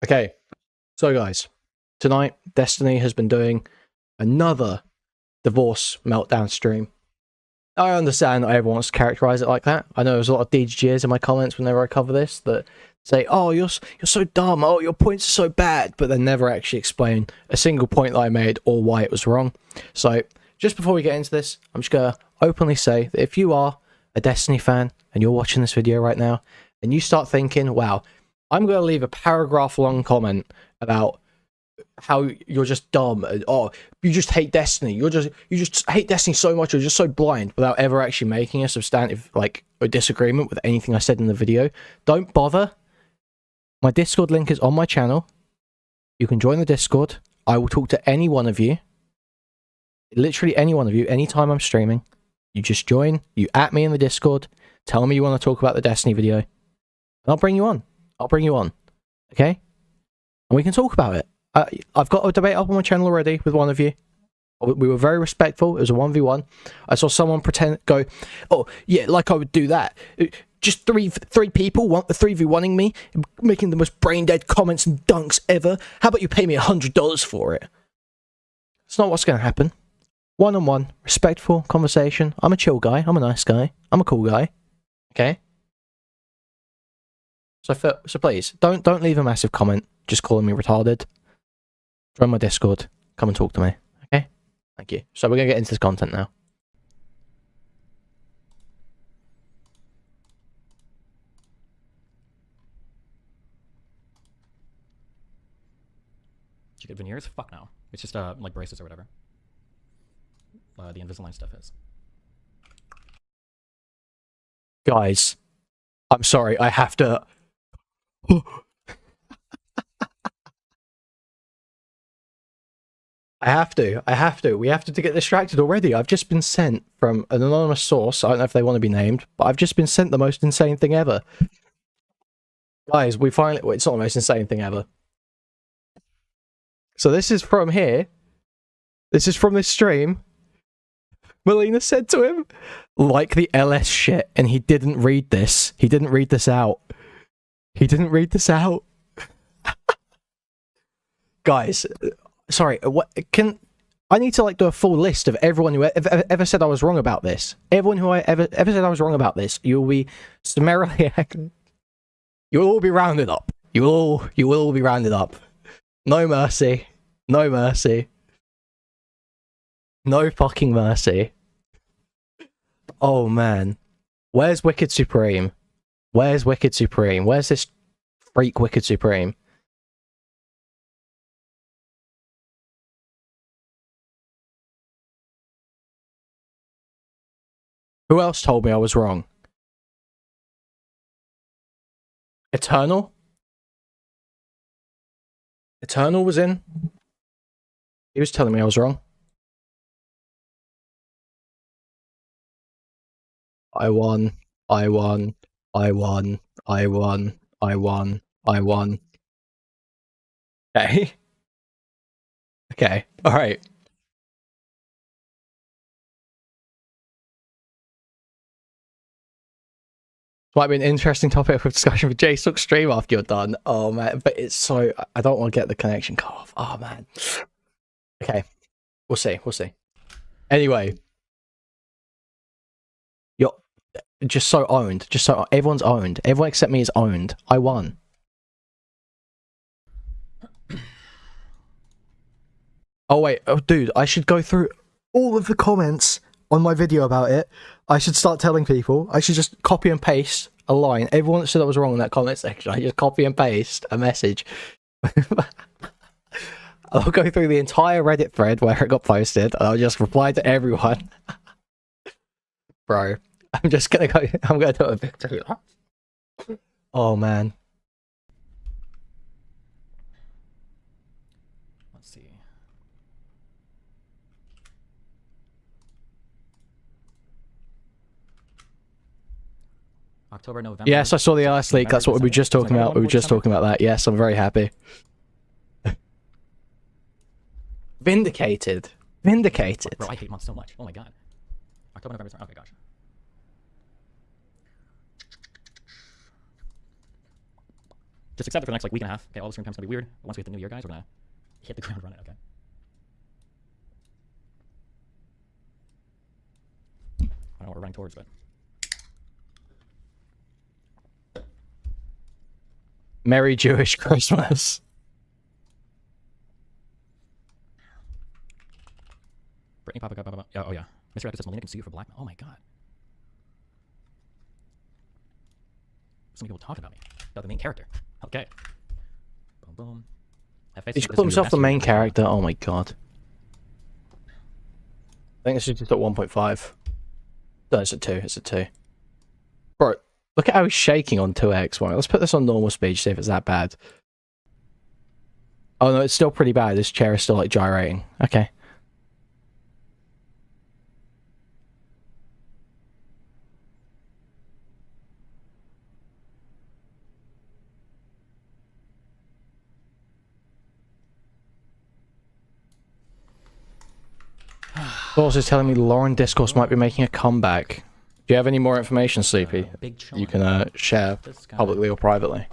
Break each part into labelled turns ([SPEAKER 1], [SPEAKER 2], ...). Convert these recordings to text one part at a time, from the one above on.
[SPEAKER 1] Okay, so guys, tonight Destiny has been doing another divorce meltdown stream. I understand that everyone wants to characterize it like that. I know there's a lot of DGs in my comments whenever I cover this that say, "Oh, you're so dumb. Oh, your points are so bad," but they never actually explain a single point that I made or why it was wrong. So just before we get into this, I'm just gonna openly say that if you are a Destiny fan and you're watching this video right now and you start thinking, "Wow, I'm going to leave a paragraph-long comment about how you're just dumb. Oh, you just hate Destiny. You just hate Destiny so much. You're just so blind," without ever actually making a substantive a disagreement with anything I said in the video. Don't bother. My Discord link is on my channel. You can join the Discord. I will talk to any one of you. Literally any one of you. Anytime I'm streaming. You just join. You at me in the Discord. Tell me you want to talk about the Destiny video. And I'll bring you on. I'll bring you on, okay? And we can talk about it. I've got a debate up on my channel already with one of you. We were very respectful. It was a 1v1. I saw someone go, "Oh, yeah, like I would do that. Just three people want the 3v1ing me, making the most brain-dead comments and dunks ever. How about you pay me $100 for it?" It's not what's going to happen. One-on-one, respectful conversation. I'm a chill guy. I'm a nice guy. I'm a cool guy. Okay? So please, don't leave a massive comment just calling me retarded. Join my Discord. Come and talk to me. Okay? Thank you. So we're going to get into this content now.
[SPEAKER 2] Did you get veneers? Fuck no. It's just like braces or whatever. The Invisalign stuff is.
[SPEAKER 1] Guys, I'm sorry, I have to... I have to. We have to get distracted already. I've just been sent from an anonymous source. I don't know if they want to be named, but I've just been sent the most insane thing ever. Guys, we finally... Well, it's not the most insane thing ever. So this is from here. This is from this stream. Melina said to him, "Like the LS shit," and he didn't read this. He didn't read this out. He didn't read this out. Guys, sorry, what can... I need to do a full list of everyone who ever said I was wrong about this. Everyone who ever said I was wrong about this, you will be summarily... You'll all be rounded up. You will all be rounded up. No mercy. No mercy. No fucking mercy. Oh man. Where's Wicked Supreme? Where's Wicked Supreme? Where's this freak Wicked Supreme? Who else told me I was wrong? Eternal? Eternal was in? He was telling me I was wrong. I won. I won. I won. I won. I won. I won. Okay. Okay. Alright. Might be an interesting topic for discussion for JSOC stream after you're done. Oh man, but it's so... I don't want to get the connection cut off. Oh man. Okay. We'll see. We'll see. Anyway. You're just so owned. Just so... Everyone's owned. Everyone except me is owned. I won. Oh wait. Oh dude, I should go through all of the comments on my video about it. I should start telling people. I should just copy and paste a line. Everyone that said I was wrong in that comment section, I just copy and paste a message. I'll go through the entire Reddit thread where it got posted, and I'll just reply to everyone. Bro, I'm just gonna go... I'm gonna do a victory. Oh man.
[SPEAKER 2] Let's see. October, November.
[SPEAKER 1] Yes, I saw the ice leak. That's what we were just talking about. We were just talking about that. Yes, I'm very happy. Vindicated. Vindicated.
[SPEAKER 2] Bro, I hate months so much. Oh my god. October, November, okay, gosh. Just accept it for the next like week and a half. Okay, all the stream time's gonna be weird. But once we hit the new year, guys, we're gonna hit the ground running. Okay. I don't know what we're running towards, but
[SPEAKER 1] Merry Jewish Christmas.
[SPEAKER 2] Brittany, Papa. Oh yeah. Mr. Epic says Melina can sue you for blackmail. Oh my god. So many people talk about me. About the main character. Okay. Boom boom.
[SPEAKER 1] He's called himself the main character. Oh my god. I think this is just at 1.5. No, it's at 2. It's at 2. Bro, look at how he's shaking on 2x. Right, let's put this on normal speed, see if it's that bad. Oh no, it's still pretty bad. This chair is still like gyrating. Okay. Sources telling me Lauren Discourse might be making a comeback. Do you have any more information, Sleepy? You can share publicly or privately.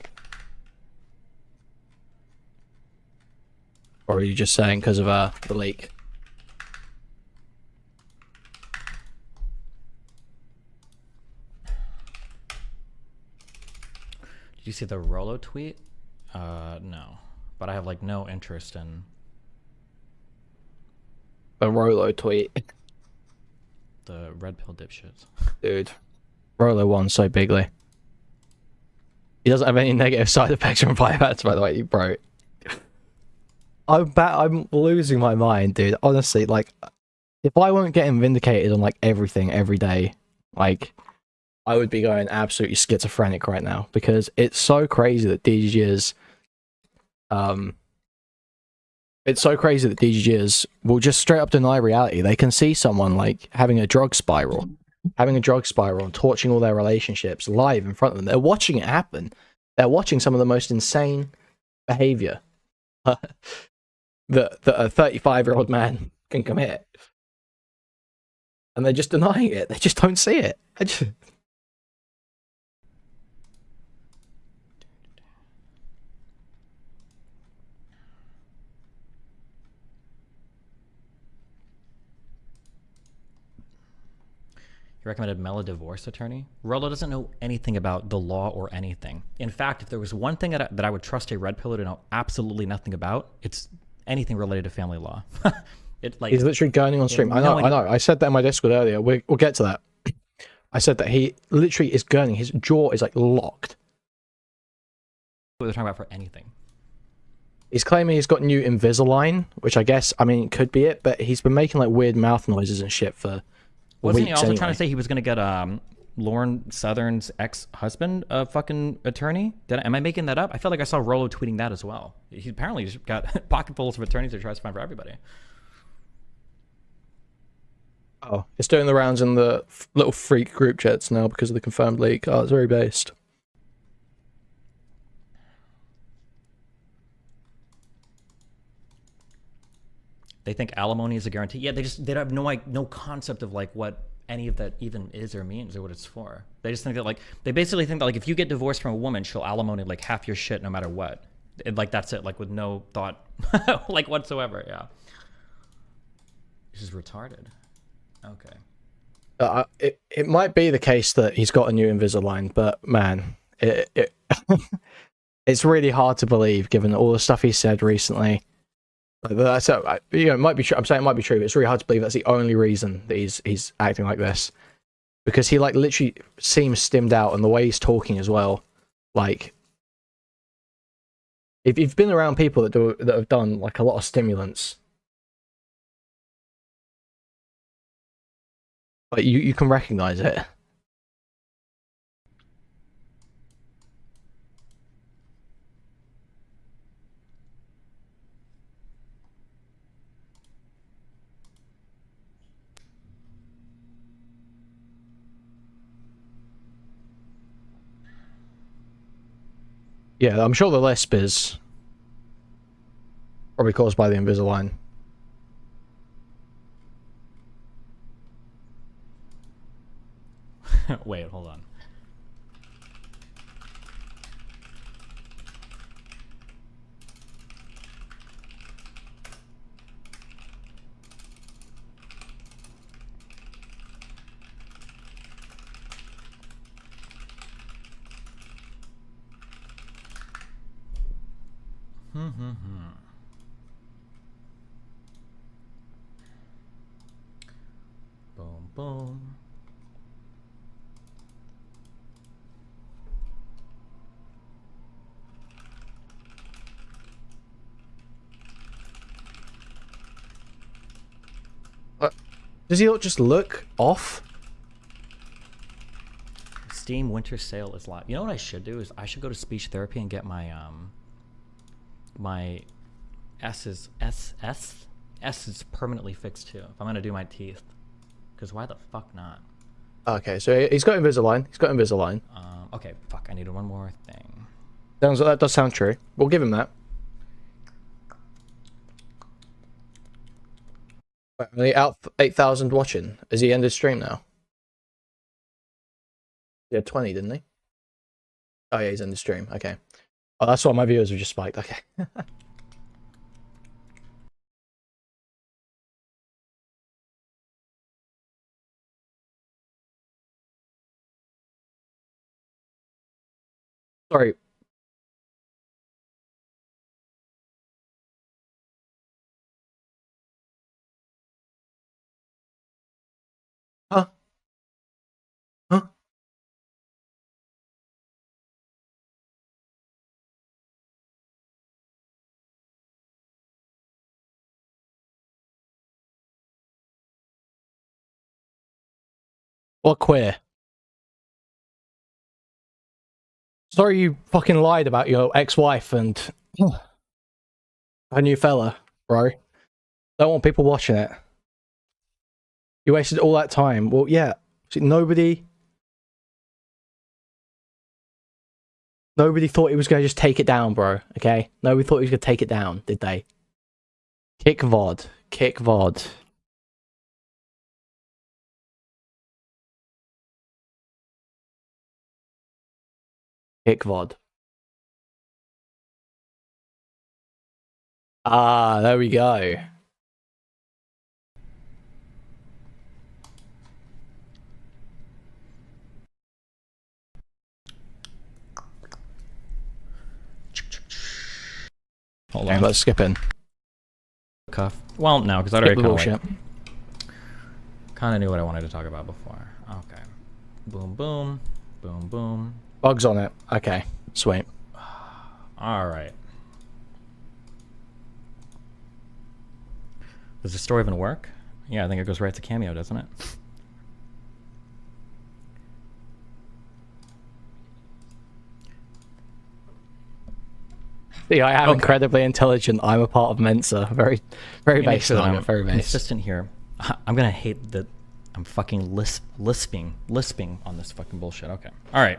[SPEAKER 1] Or are you just saying because of the leak?
[SPEAKER 2] Did you see the Rolo tweet? No. But I have like no interest in
[SPEAKER 1] A Rolo tweet.
[SPEAKER 2] the red pill dipshits.
[SPEAKER 1] Dude. Rolo won so bigly. He doesn't have any negative side effects from biohacks, by the way, bro. I'm losing my mind, dude. Honestly, like, if I weren't getting vindicated on, like, everything every day, like, I would be going absolutely schizophrenic right now. Because it's so crazy that DGGs, it's so crazy that DGGs will just straight up deny reality. They can see someone, like, having a drug spiral and torching all their relationships live in front of them. They're watching it happen. They're watching some of the most insane behavior that a 35-year-old man can commit. And they're just denying it. They just don't see it.
[SPEAKER 2] He recommended Mel a divorce attorney. Rolo doesn't know anything about the law or anything. In fact, if there was one thing that I would trust a red pillar to know absolutely nothing about, it's anything related to family law.
[SPEAKER 1] He's literally gurning on stream. I know. I said that in my Discord earlier. We'll get to that. I said that he literally is gurning. His jaw is like locked.
[SPEAKER 2] What they're talking about for anything.
[SPEAKER 1] He's claiming he's got new Invisalign, which I guess, I mean, could be it, but he's been making like weird mouth noises and shit for
[SPEAKER 2] Wasn't
[SPEAKER 1] weeks
[SPEAKER 2] he also
[SPEAKER 1] anyway.
[SPEAKER 2] trying to say he was going to get Lauren Southern's ex-husband a fucking attorney? Am I making that up? I feel like I saw Rolo tweeting that as well. He apparently just got pocketfuls of attorneys that he tries to find for everybody.
[SPEAKER 1] Oh, it's doing the rounds in the little freak group chats now because of the confirmed leak. Oh, it's very based.
[SPEAKER 2] They think alimony is a guarantee. Yeah, they have no concept of like what any of that even is or means or what it's for. They just think that like they basically think that like if you get divorced from a woman, she'll alimony like half your shit no matter what. Like that's it, like with no thought like whatsoever. Yeah, this is retarded. Okay.
[SPEAKER 1] It might be the case that he's got a new Invisalign, but man, it's really hard to believe given all the stuff he said recently. That's it might be true. I'm saying it might be true, but it's really hard to believe that's the only reason that he's acting like this, because he like literally seems stimmed out, and the way he's talking as well. Like, if you've been around people that have done like a lot of stimulants, like you can recognize it. Yeah, I'm sure the lisp is probably caused by the Invisalign.
[SPEAKER 2] Wait, hold on. Boom, boom.
[SPEAKER 1] Does he not just look off?
[SPEAKER 2] Steam winter sale is live. You know what I should do is I should go to speech therapy and get my my S is permanently fixed too. If I'm gonna do my teeth, because why the fuck not?
[SPEAKER 1] Okay, so he's got Invisalign. He's got Invisalign.
[SPEAKER 2] Okay, fuck. I needed one more thing.
[SPEAKER 1] That does sound true. We'll give him that. Wait, only out 8,000 watching. Is he ended stream now? He had 20, didn't he? Oh yeah, he's ended stream. Okay. Oh, that's why my viewers have just spiked. Okay. Sorry. Huh? Huh? What queer? Sorry you fucking lied about your ex-wife and a new fella, bro. Don't want people watching it. You wasted all that time. Well, yeah. See, nobody thought he was going to just take it down, bro. Okay? Nobody thought he was going to take it down, did they? Kick VOD. Kick VOD. Kick VOD. Ah, there we go.
[SPEAKER 2] Hold
[SPEAKER 1] Okay,
[SPEAKER 2] on.
[SPEAKER 1] let's skip in.
[SPEAKER 2] Cuff. Well, no, because I already kind of knew what I wanted to talk about before. Okay. Boom, boom. Boom, boom.
[SPEAKER 1] Bugs on it. Okay. Sweet.
[SPEAKER 2] All right. Does the story even work? Yeah, I think it goes right to Cameo, doesn't it?
[SPEAKER 1] See, I am incredibly intelligent. I'm a part of Mensa. Very basic.
[SPEAKER 2] I'm
[SPEAKER 1] very basic.
[SPEAKER 2] consistent here. I'm gonna hate that I'm fucking lisping on this fucking bullshit. Okay. All right.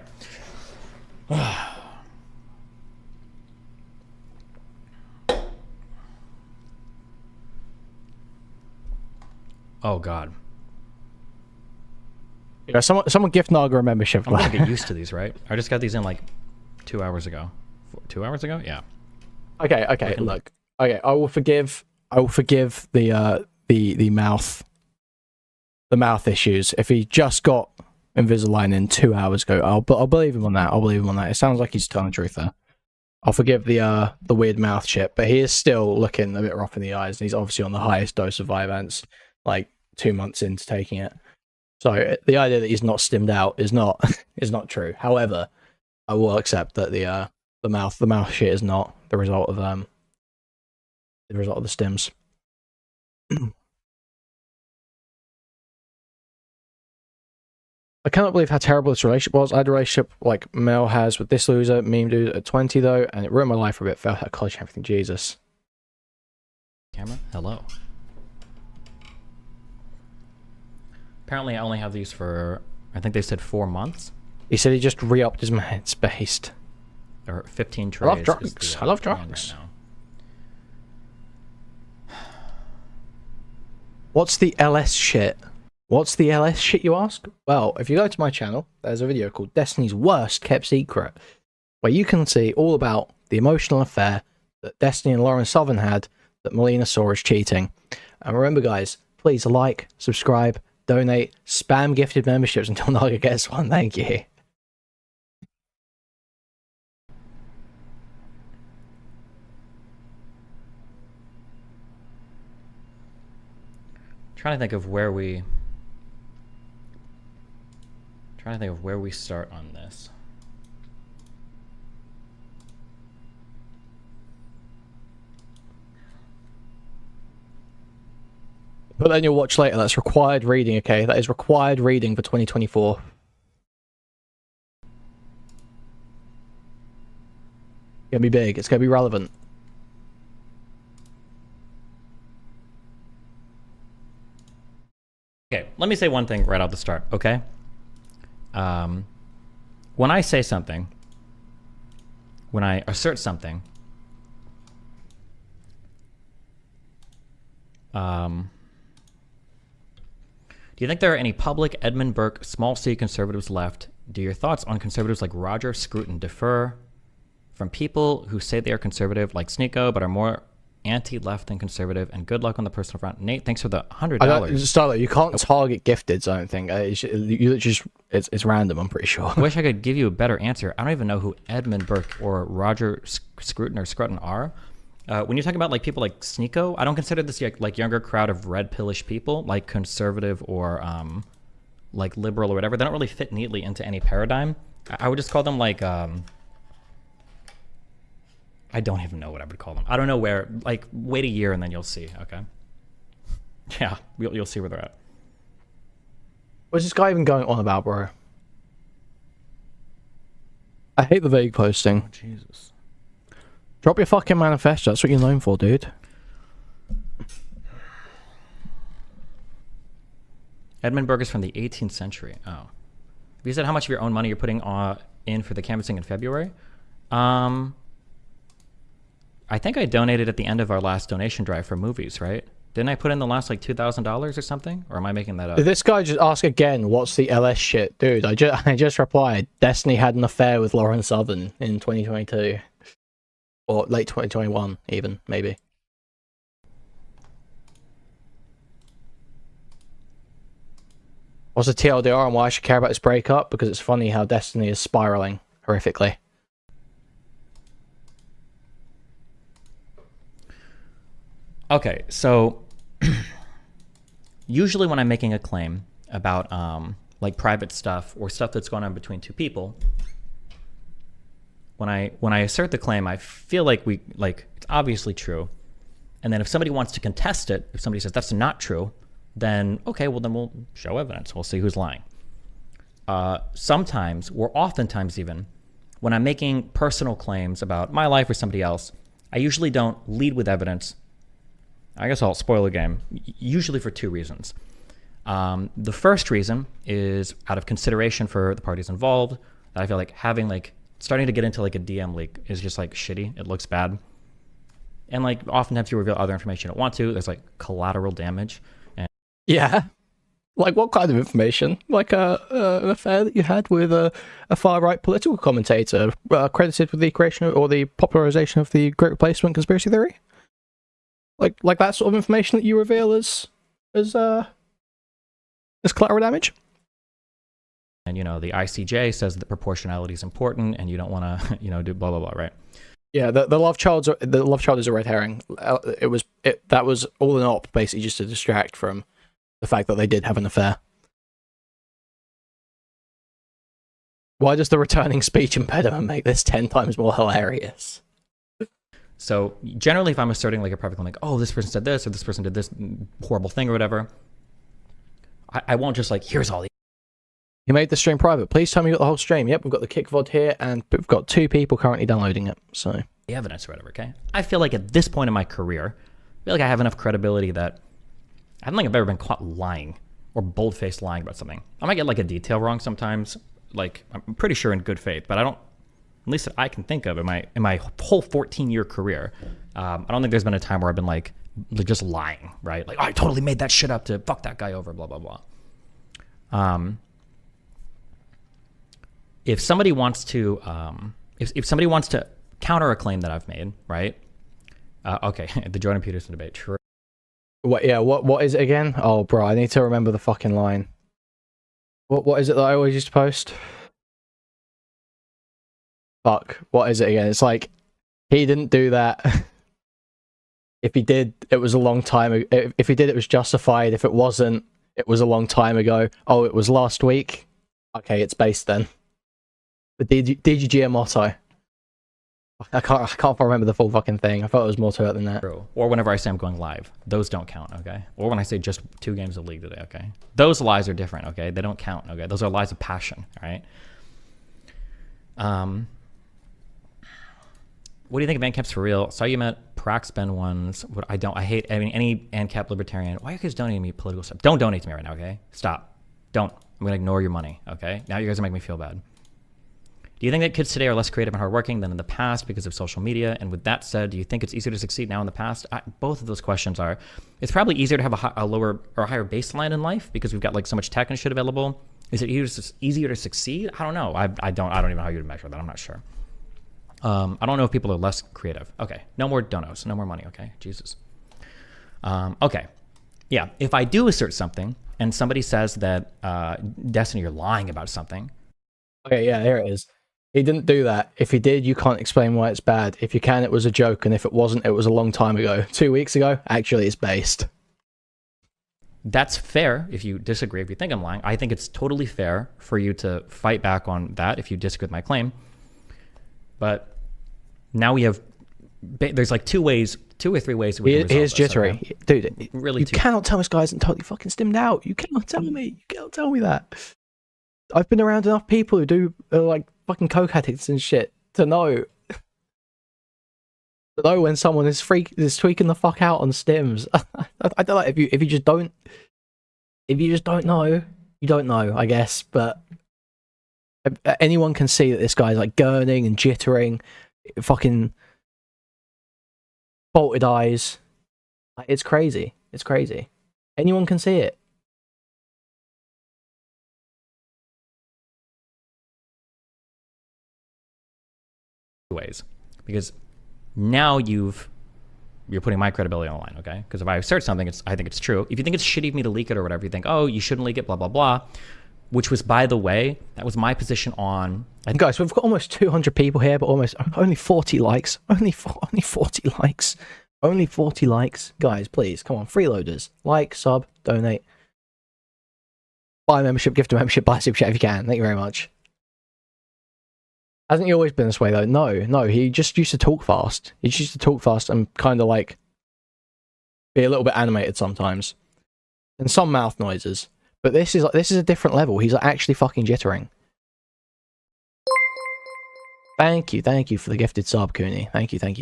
[SPEAKER 2] Oh God.
[SPEAKER 1] Yeah, someone gift Naga a membership.
[SPEAKER 2] I'm gonna get used to these, right? I just got these in like 2 hours ago. 2 hours ago? Yeah.
[SPEAKER 1] Okay. Look. Okay, I will forgive the mouth issues if he just got Invisalign in 2 hours ago. I'll believe him on that. It sounds like he's telling the truth there. I'll forgive the weird mouth shit, but he is still looking a bit rough in the eyes, and he's obviously on the highest dose of Vyvanse, like 2 months into taking it. So the idea that he's not stimmed out is not true. However, I will accept that the mouth shit is not the result of the stims. I cannot believe how terrible this relationship was. I had a relationship like Mel has with this loser, meme dude at 20 though, and it ruined my life for a bit. Felt at college and everything. Jesus.
[SPEAKER 2] Camera? Hello. Apparently I only have these for, I think they said 4 months.
[SPEAKER 1] He said he just re-upped his man's based.
[SPEAKER 2] Or 15 trays.
[SPEAKER 1] I love drugs. I love drugs.
[SPEAKER 2] Right now.
[SPEAKER 1] What's the LS shit? What's the LS shit, you ask? Well, if you go to my channel, there's a video called Destiny's Worst Kept Secret, where you can see all about the emotional affair that Destiny and Lauren Southern had that Melina saw as cheating. And remember, guys, please like, subscribe, donate, spam gifted memberships until Naga gets one. Thank you.
[SPEAKER 2] Trying to think of where we start on this.
[SPEAKER 1] But then you'll watch later. That's required reading, okay? That is required reading for 2024. It's gonna be big. It's gonna be relevant.
[SPEAKER 2] Okay, let me say one thing right off the start, okay? When I say something, when I assert something, do you think there are any public Edmund Burke small c conservatives left? Do your thoughts on conservatives like Roger Scruton differ from people who say they are conservative like Sneeko but are more anti-left than conservative? And good luck on the personal front. Nate, thanks for the $100.
[SPEAKER 1] Starlight, you can't target gifteds, I don't think. It's random, I'm pretty sure.
[SPEAKER 2] I wish I could give you a better answer. I don't even know who Edmund Burke or Roger Scruton are. When you're talking about like people like Sneeko, I don't consider this like younger crowd of red pillish people, like conservative or like liberal or whatever. They don't really fit neatly into any paradigm. I would just call them like I don't even know what I would call them. I don't know where. Like, wait a year and then you'll see. Okay. Yeah, you'll see where they're at.
[SPEAKER 1] What's this guy even going on about, bro? I hate the vague posting.
[SPEAKER 2] Oh, Jesus.
[SPEAKER 1] Drop your fucking manifesto. That's what you're known for, dude.
[SPEAKER 2] Edmund Burke is from the 18th century. Oh. You said how much of your own money you're putting in for the canvassing in February? I think I donated at the end of our last donation drive for movies, right? Didn't I put in the last like $2,000 or something? Or am I making that up?
[SPEAKER 1] This guy just asked again, what's the LS shit? Dude, I just replied, Destiny had an affair with Lauren Southern in 2022. Or late 2021, even, maybe. What's the TLDR and why I should care about this breakup? Because it's funny how Destiny is spiraling horrifically.
[SPEAKER 2] Okay, so usually when I'm making a claim about like private stuff or stuff that's going on between two people, when I assert the claim, I feel like it's obviously true. And then if somebody wants to contest it, if somebody says that's not true, then okay, well then we'll show evidence. We'll see who's lying. Sometimes, or oftentimes even, when I'm making personal claims about my life or somebody else, I usually don't lead with evidence. I guess I'll spoil the game, usually for two reasons. The first reason is out of consideration for the parties involved, that I feel like having starting to get into like a DM leak is just like shitty. It looks bad. And like oftentimes you reveal other information you don't want to. There's like collateral damage. And
[SPEAKER 1] yeah. Like what kind of information? Like an affair that you had with a far-right political commentator credited with the creation or the popularization of the Great Replacement conspiracy theory? Like that sort of information that you reveal as collateral damage?
[SPEAKER 2] And, you know, the ICJ says that proportionality is important and you don't want to, you know, do blah, blah, blah, right?
[SPEAKER 1] Yeah, the love child is a red herring. That was all an op, basically just to distract from the fact that they did have an affair. Why does the returning speech impediment make this 10 times more hilarious?
[SPEAKER 2] So generally, if I'm asserting like a private claim, like, oh, this person said this or this person did this horrible thing or whatever, I won't just like, here's all the...
[SPEAKER 1] You made the stream private. Please tell me you got the whole stream. Yep, we've got the kick VOD here, and we've got 2 people currently downloading it. So
[SPEAKER 2] the evidence or whatever. Okay, I feel like at this point in my career, I feel like I have enough credibility that I don't think I've ever been caught lying or bold-faced lying about something. I might get like a detail wrong sometimes. Like I'm pretty sure in good faith, but I don't. At least that I can think of in my whole 14-year career, I don't think there's been a time where I've been like just lying, right? Like, oh, I totally made that shit up to fuck that guy over, blah blah blah. If somebody wants to, if somebody wants to counter a claim that I've made, right? Okay, the Jordan Peterson debate. True.
[SPEAKER 1] What? Yeah. What is it again? Oh, bro, I need to remember the fucking line. What is it that I always used to post? Fuck. What is it again? It's like he didn't do that. If he did, it was a long time ago. If he did, it was justified. If it wasn't, it was a long time ago. Oh, it was last week? Okay, it's based then. The DGGM motto. I can't remember the full fucking thing. I thought it was more to it than that.
[SPEAKER 2] Or whenever I say I'm going live, those don't count, okay? Or when I say just 2 games of League today, okay? Those lies are different, okay? They don't count, okay? Those are lies of passion, all right? What do you think of ANCAPs for real? Saw you met Prax Ben ones. What I hate any ANCAP libertarian. Why are you guys donating me political stuff? Don't donate to me right now, okay? Stop. Don't. I'm gonna ignore your money, okay? Now you guys are making me feel bad. Do you think that kids today are less creative and hardworking than in the past because of social media? And with that said, do you think it's easier to succeed now in the past? Both of those questions are. It's probably easier to have a lower or a higher baseline in life because we've got like so much tech and shit available. Is it easier to succeed? I don't know. I don't even know how you would measure that. I'm not sure. I don't know if people are less creative. Okay, no more donos, no more money. Okay, Jesus. Okay, yeah. If I do assert something and somebody says that Destiny, you're lying about something.
[SPEAKER 1] Okay, yeah, here it is. He didn't do that. If he did, you can't explain why it's bad. If you can, it was a joke, and if it wasn't, it was a long time ago. 2 weeks ago, actually, it's based.
[SPEAKER 2] That's fair if you disagree, if you think I'm lying. I think it's totally fair for you to fight back on that if you disagree with my claim. But now we have, there's like 2 ways, 2 or 3 ways we can resolve
[SPEAKER 1] Here's
[SPEAKER 2] this,
[SPEAKER 1] jittery.
[SPEAKER 2] okay?
[SPEAKER 1] Dude,
[SPEAKER 2] really
[SPEAKER 1] you cannot tell this guy isn't totally fucking stimmed out. You cannot tell me. You cannot tell me that. I've been around enough people who do like fucking coke addicts and shit to know when someone is tweaking the fuck out on stims. I don't know if you just don't know, you don't know, I guess. But anyone can see that this guy's like gurning and jittering, fucking bolted eyes. It's crazy. It's crazy. Anyone can see it.
[SPEAKER 2] Ways, because now you're putting my credibility on the line, okay? Because if I assert something, I think it's true. If you think it's shitty of me to leak it or whatever, you think, oh, you shouldn't leak it, blah blah blah, which was, by the way, that was my position on.
[SPEAKER 1] Guys, we've got almost 200 people here, but only 40 likes. Only 40 likes. Only 40 likes. Guys, please, come on, freeloaders, like, sub, donate, buy a membership, gift a membership, buy a super chat if you can. Thank you very much. Hasn't he always been this way though? No, he just used to talk fast. He just used to talk fast and kind of like be a little bit animated sometimes. And some mouth noises. But this is a different level. He's actually fucking jittering. Thank you for the gifted sub, Cooney. Thank you. I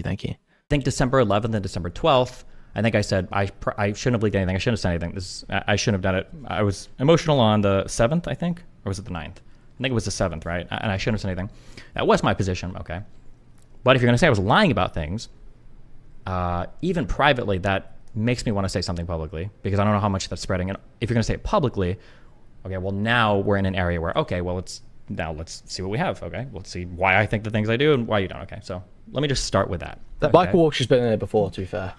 [SPEAKER 2] think December 11th and December 12th, I think I said I shouldn't have leaked anything. I shouldn't have said anything. I shouldn't have done it. I was emotional on the 7th, I think, or was it the 9th? I think it was the 7th, right? And I shouldn't have said anything. That was my position, okay? But if you're going to say I was lying about things, even privately, that makes me want to say something publicly, because I don't know how much that's spreading. And if you're going to say it publicly, okay, well, now we're in an area where, okay, well, let's see what we have, okay? Let's see why I think the things I do and why you don't, okay? So let me just start with that.
[SPEAKER 1] That Michael Walsh has been in it before, to be fair.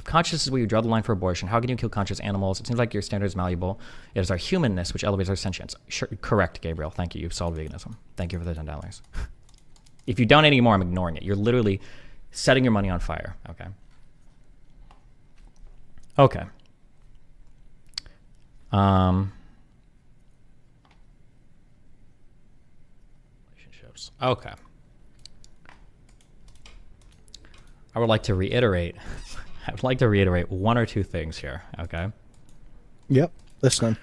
[SPEAKER 2] Conscious is where you draw the line for abortion. How can you kill conscious animals? It seems like your standard is malleable. It is our humanness which elevates our sentience. Sure, correct, Gabriel. Thank you. You've solved veganism. Thank you for the $10. If you don't anymore, I'm ignoring it. You're literally setting your money on fire. Okay. Okay. Relationships. Okay. I would like to reiterate. I would like to reiterate 1 or 2 things here, okay?
[SPEAKER 1] Yep, listening.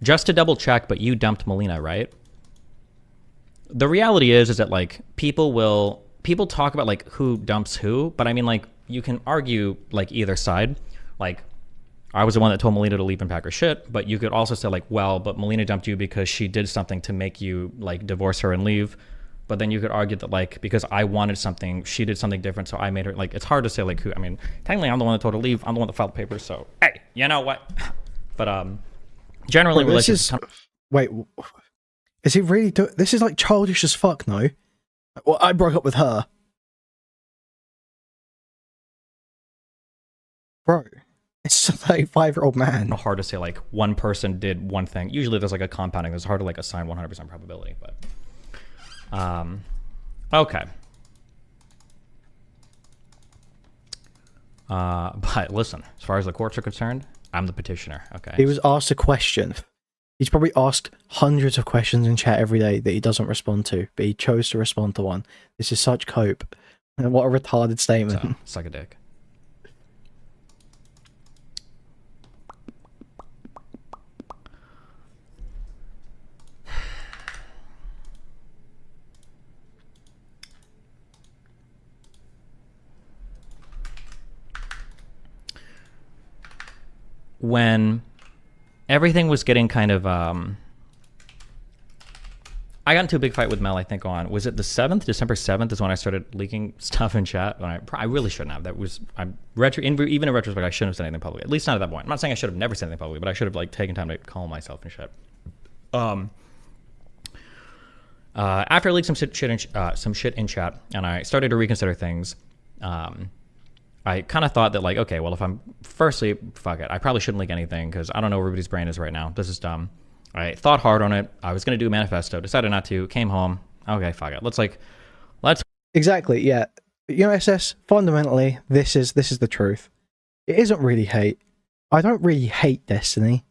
[SPEAKER 2] Just to double check, but you dumped Melina, right? The reality is that like people talk about like who dumps who, but I mean like you can argue like either side. Like I was the one that told Melina to leave and pack her shit, but you could also say like, well, but Melina dumped you because she did something to make you like divorce her and leave. But then you could argue that like because I wanted something, she did something different, so I made her. Like it's hard to say like who. I mean, technically I'm the one that told her to leave. I'm the one that filed the papers. So hey, you know what? But generally,
[SPEAKER 1] wait, is he really this is like childish as fuck, no? Well, I broke up with her, bro. It's a 35-year-old man.
[SPEAKER 2] Hard to say like one person did one thing. Usually there's like a compounding. It's hard to like assign 100% probability, but. Okay. But listen, as far as the courts are concerned, I'm the petitioner. Okay.
[SPEAKER 1] He was asked a question. He's probably asked hundreds of questions in chat every day that he doesn't respond to, but he chose to respond to one. This is such cope. And what a retarded statement.
[SPEAKER 2] So, suck a dick. When everything was getting kind of I got into a big fight with Mel, I think was it the 7th? December 7th is when I started leaking stuff in chat. When I really shouldn't have. That was, even in retrospect, I shouldn't have said anything publicly. At least not at that point. I'm not saying I should have never said anything publicly, but I should have like taken time to calm myself and shit. After I leaked some shit in chat and I started to reconsider things, I kind of thought that like, okay, well, if I'm, firstly, fuck it. I probably shouldn't leak anything because I don't know where everybody's brain is right now. This is dumb. I thought hard on it. I was going to do a manifesto, decided not to, came home. Okay, fuck it. Let's.
[SPEAKER 1] Exactly, yeah. You know, SS, fundamentally, this is the truth. It isn't really hate. I don't really hate Destiny.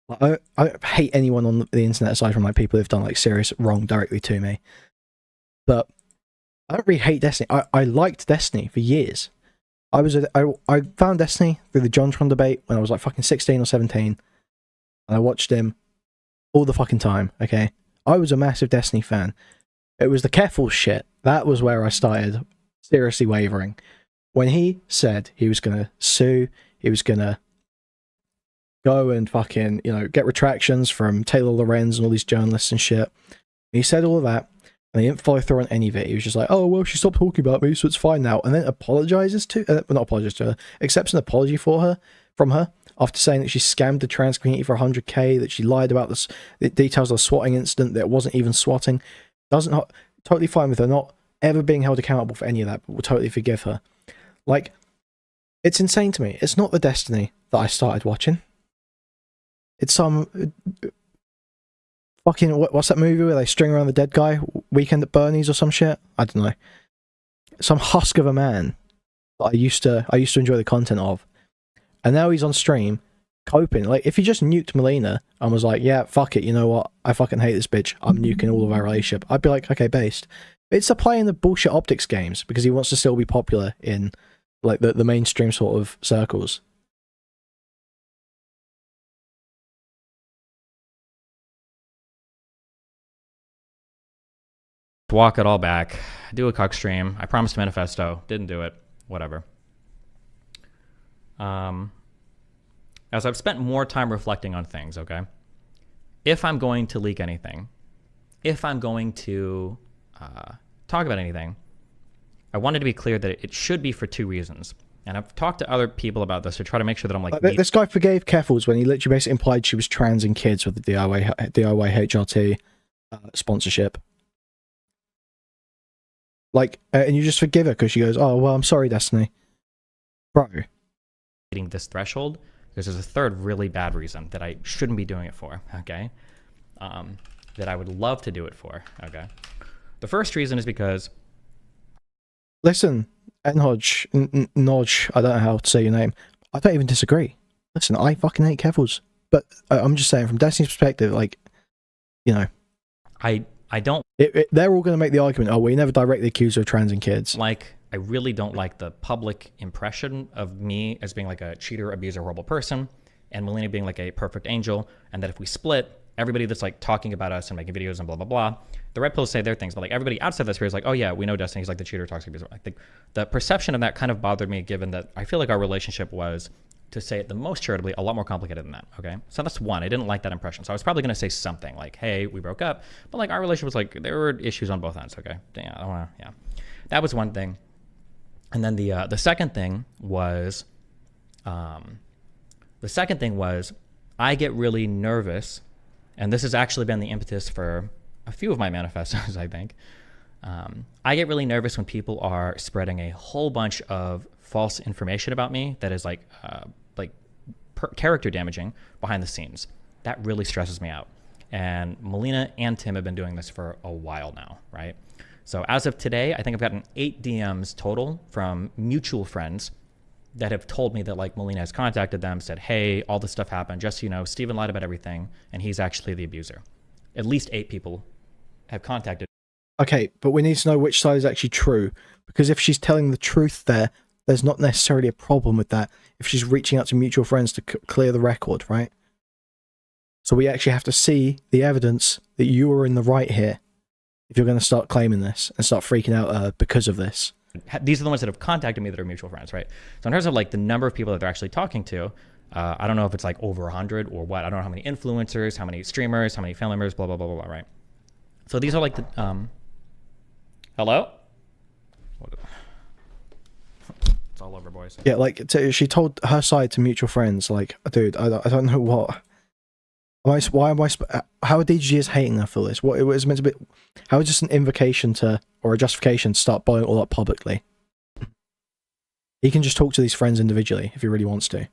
[SPEAKER 1] I don't hate anyone on the internet aside from like people who've done like serious wrong directly to me. But I don't really hate Destiny. I liked Destiny for years. I found Destiny through the JonTron debate when I was like fucking 16 or 17. And I watched him all the fucking time, okay? I was a massive Destiny fan. It was the Careful shit. That was where I started seriously wavering. When he said he was going to sue, he was going to go and fucking, you know, get retractions from Taylor Lorenz and all these journalists and shit. He said all of that, and he didn't follow through on any of it. He was just like, oh, well, she stopped talking about me, so it's fine now. And then apologizes to, not apologizes to her, accepts an apology from her, after saying that she scammed the trans community for 100k, that she lied about the details of the swatting incident, that it wasn't even swatting. Totally fine with her not ever being held accountable for any of that, but will totally forgive her. Like, it's insane to me. It's not the Destiny that I started watching. It's some fucking, what's that movie where they string around the dead guy? Weekend at Bernie's or some shit? I don't know. Some husk of a man that I used to enjoy the content of. And now he's on stream, coping. Like, if he just nuked Melina and was like, yeah, fuck it, you know what? I fucking hate this bitch. I'm nuking all of our relationship. I'd be like, okay, based. It's a play in the bullshit optics games because he wants to still be popular in, like, the mainstream sort of circles.
[SPEAKER 2] Walk it all back, do a cuck stream. I promised a manifesto, didn't do it, whatever. As I've spent more time reflecting on things, okay? If I'm going to leak anything, if I'm going to talk about anything, I wanted to be clear that it should be for two reasons. And I've talked to other people about this to try to make sure that I'm like...
[SPEAKER 1] this guy forgave Keffels when he literally basically implied she was trans and kids with the DIY HRT sponsorship. Like, and you just forgive her because she goes, oh, well, I'm sorry, Destiny. Bro.
[SPEAKER 2] This threshold, because there's a third really bad reason that I shouldn't be doing it for, okay? That I would love to do it for, okay? The first reason is because...
[SPEAKER 1] Listen, Nodge, I don't know how to say your name. I don't even disagree. Listen, I fucking hate Keffels. But I'm just saying, from Destiny's perspective, like, you know...
[SPEAKER 2] I don't...
[SPEAKER 1] they're all going to make the argument, oh, we never directly accuse her of trans and kids.
[SPEAKER 2] Like, I really don't like the public impression of me as being like a cheater, abuser, horrible person, and Melina being like a perfect angel, and that if we split, everybody that's like talking about us and making videos and blah, blah, blah, the red pills say their things, but like everybody outside this sphere is like, oh yeah, we know Destiny's like the cheater, toxic abuser. I think the perception of that kind of bothered me, given that I feel like our relationship was, to say it the most charitably, a lot more complicated than that, okay? So that's one. I didn't like that impression. So I was probably going to say something like, hey, we broke up, but like our relationship was like, there were issues on both ends, okay? Yeah. That was one thing. And then the second thing was, I get really nervous, and this has actually been the impetus for a few of my manifestos, I think. I get really nervous when people are spreading a whole bunch of false information about me that is like character damaging behind the scenes. That really stresses me out. And Melina and Tim have been doing this for a while now, right? So as of today, I think I've gotten 8 DMs total from mutual friends that have told me that like Melina has contacted them, said, hey, all this stuff happened. Just so you know, Steven lied about everything, and he's actually the abuser. At least 8 people have contacted.
[SPEAKER 1] Okay, but we need to know which side is actually true. Because if she's telling the truth there's not necessarily a problem with that if she's reaching out to mutual friends to clear the record, right? So we actually have to see the evidence that you are in the right here if you're going to start claiming this and start freaking out because of this.
[SPEAKER 2] These are the ones that have contacted me that are mutual friends, right? So in terms of like the number of people that they're actually talking to, I don't know if it's like over 100 or what. I don't know how many influencers, how many streamers, how many family members, blah, blah, blah, blah, blah, right? So these are like the... hello? It's all over, boys.
[SPEAKER 1] Yeah, like, she told her side to mutual friends, like, dude, I don't know what... Why am I... How are DGs hating her for this? What it was meant to be... How is this an invocation to... or a justification to start blowing it all up publicly? He can just talk to these friends individually if he really wants to.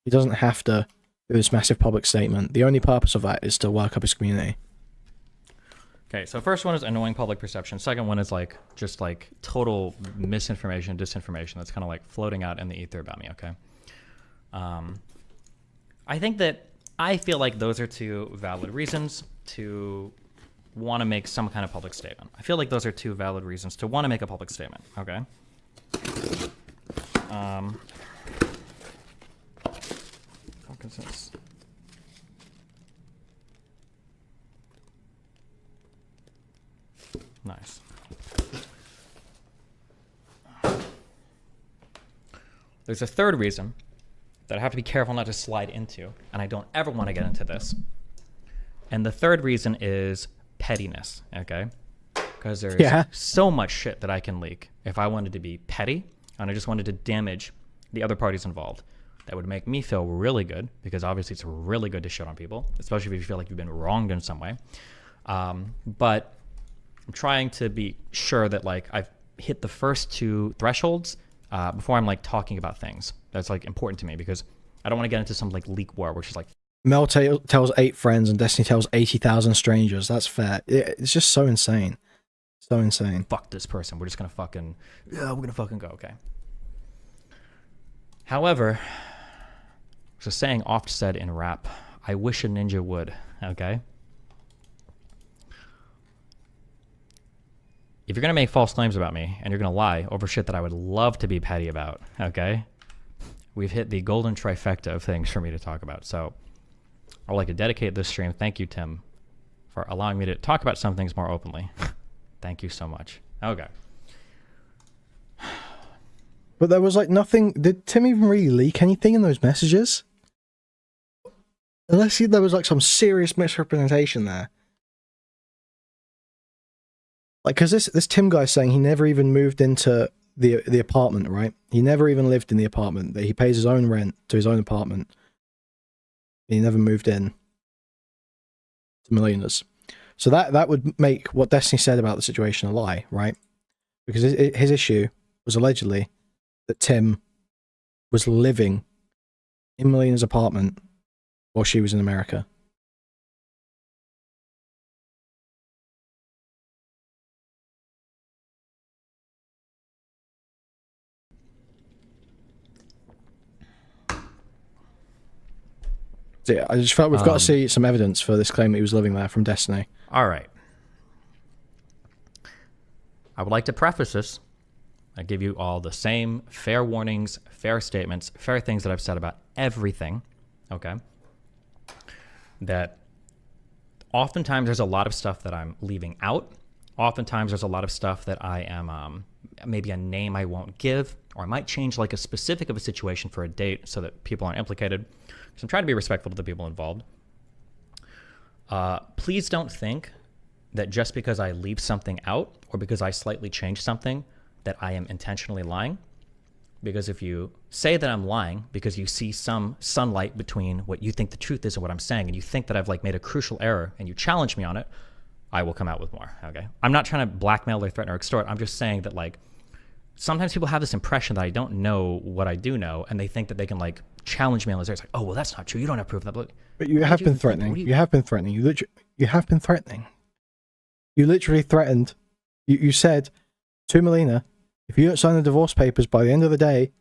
[SPEAKER 1] He doesn't have to do this massive public statement. The only purpose of that is to work up his community.
[SPEAKER 2] Okay, so first one is annoying public perception. Second one is like just like total misinformation, disinformation that's kind of like floating out in the ether about me, okay? I feel like those are 2 valid reasons to want to make some kind of public statement. I feel like those are 2 valid reasons to want to make a public statement, okay? What is this? Nice. There's a 3rd reason that I have to be careful not to slide into, and I don't ever want to get into this. And the 3rd reason is pettiness, okay? Because there's so much shit that I can leak if I wanted to be petty and I just wanted to damage the other parties involved. That would make me feel really good, because obviously it's really good to shit on people, especially if you feel like you've been wronged in some way. But I'm trying to be sure that like I've hit the first 2 thresholds before I'm like talking about things that's like important to me, because I don't want to get into some like leak war, which is like
[SPEAKER 1] Mel tells 8 friends and Destiny tells 80,000 strangers. That's fair. It's just so insane. So insane.
[SPEAKER 2] Fuck this person. We're just gonna fucking we're gonna fucking go. Okay. However, there's a saying oft said in rap: "I wish a ninja would." Okay. If you're going to make false claims about me and you're going to lie over shit that I would love to be petty about, okay, we've hit the golden trifecta of things for me to talk about. So I would like to dedicate this stream. Thank you, Tim, for allowing me to talk about some things more openly. Thank you so much. Okay.
[SPEAKER 1] But there was like nothing... Did Tim even really leak anything in those messages? Unless there was like some serious misrepresentation there. Like, because this Tim guy's saying he never even moved into the apartment, right? He never even lived in the apartment. That he pays his own rent to his own apartment. He never moved in to Melina's. So that would make what Destiny said about the situation a lie, right? Because his issue was allegedly that Tim was living in Melina's apartment while she was in America. So yeah, I just felt we've got to see some evidence for this claim that he was living there from Destiny.
[SPEAKER 2] All right. I would like to preface this. I give you all the same fair warnings, fair statements, fair things that I've said about everything, okay? That oftentimes there's a lot of stuff that I'm leaving out. Oftentimes there's a lot of stuff that I am, maybe a name I won't give, or I might change like a specific of a situation for a date so that people aren't implicated. So I'm trying to be respectful to the people involved. Please don't think that just because I leave something out or because I slightly change something that I am intentionally lying. Because if you say that I'm lying because you see some sunlight between what you think the truth is and what I'm saying, and you think that I've like made a crucial error and you challenge me on it, I will come out with more, okay? I'm not trying to blackmail or threaten or extort. I'm just saying that like sometimes people have this impression that I don't know what I do know, and they think that they can like challenge me on this. It's like, oh, well, that's not true. You don't have proof of that.
[SPEAKER 1] But you have been threatening. You have been threatening. You have been threatening. You literally threatened. You said to Melina, if you don't sign the divorce papers by the end of the day,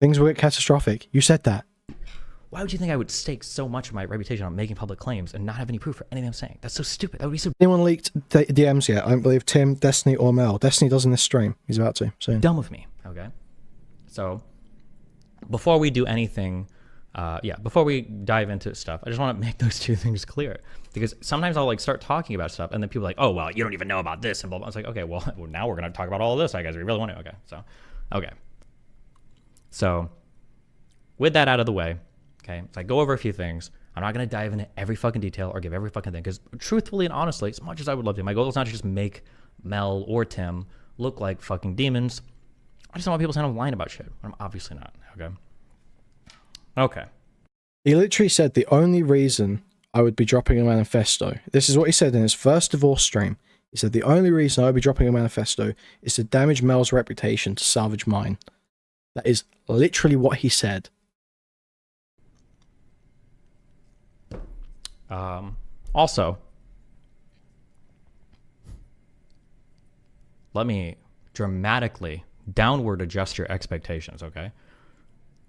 [SPEAKER 1] Things will get catastrophic. You said that.
[SPEAKER 2] Why would you think I would stake so much of my reputation on making public claims and not have any proof for anything I'm saying? That's so stupid. That would be so
[SPEAKER 1] Anyone leaked DMs yet? I don't believe Tim, Destiny, or Mel. Destiny does in this stream. He's about to soon.
[SPEAKER 2] dumb of me. Okay. So before we do anything, before we dive into stuff, I just want to make those two things clear, because sometimes I'll like start talking about stuff and then people are like, oh, well, you don't even know about this and blah, blah. I was like, okay, well, now we're going to talk about all of this, I guess. We really want to. Okay. So with that out of the way, okay, so I go over a few things. I'm not going to dive into every fucking detail or give every fucking thing, because truthfully and honestly, as much as I would love to, my goal is not to just make Mel or Tim look like fucking demons. I just don't want people saying I'm lying about shit. I'm obviously not. Okay.
[SPEAKER 1] He literally said the only reason I would be dropping a manifesto, this is what he said in his first divorce stream. He said the only reason I would be dropping a manifesto is to damage Mel's reputation to salvage mine. That is literally what he said.
[SPEAKER 2] Also, let me dramatically downward adjust your expectations, okay?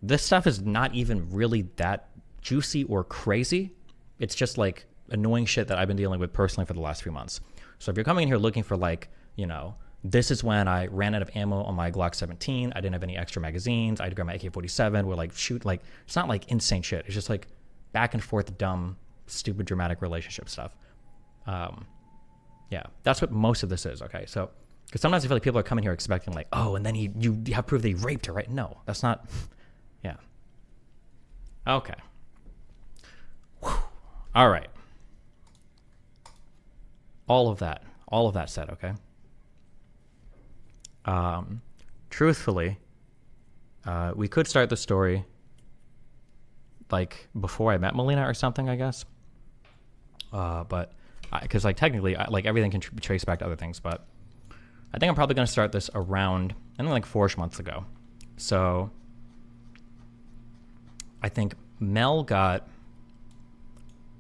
[SPEAKER 2] This stuff is not even really that juicy or crazy. It's just like annoying shit that I've been dealing with personally for the last few months. So if you're coming in here looking for like, you know, this is when I ran out of ammo on my Glock 17. I didn't have any extra magazines. I had to grab my AK-47. We're like, shoot, like, it's not like insane shit. It's just like back and forth, dumb, stupid, dramatic relationship stuff. Yeah, that's what most of this is, okay? So, because sometimes I feel like people are coming here expecting like, oh, and then you have proof that he raped her, right? No, that's not, yeah. Okay. Whew. All right. All of that said, okay? Truthfully, we could start the story like before I met Melina or something, I guess. But because like technically, like everything can be traced back to other things, but I think I'm probably going to start this around, I think like 4-ish months ago. So I think Mel got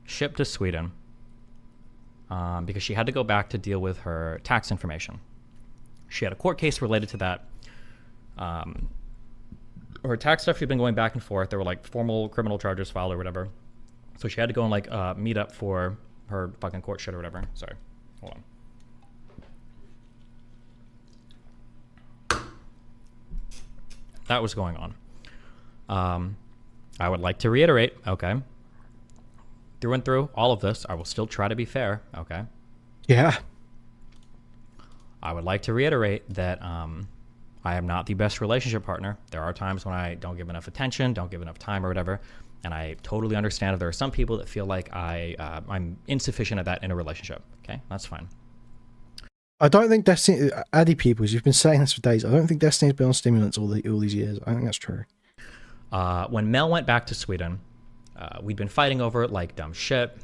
[SPEAKER 2] shipped to Sweden because she had to go back to deal with her tax information. She had a court case related to that. Her tax stuff, she'd been going back and forth. There were like formal criminal charges filed or whatever. So she had to go and like meet up for her fucking court shit or whatever. Sorry, hold on. That was going on. I would like to reiterate, okay, through and through all of this, I will still try to be fair, okay?
[SPEAKER 1] Yeah.
[SPEAKER 2] I would like to reiterate that I am not the best relationship partner. There are times when I don't give enough attention, don't give enough time or whatever, and I totally understand if there are some people that feel like I'm insufficient at that in a relationship, okay? That's fine.
[SPEAKER 1] I don't think Destiny, Addy Peoples, you've been saying this for days, I don't think Destiny's been on stimulants all these years. I think that's true.
[SPEAKER 2] When Mel went back to Sweden, we'd been fighting over like dumb shit.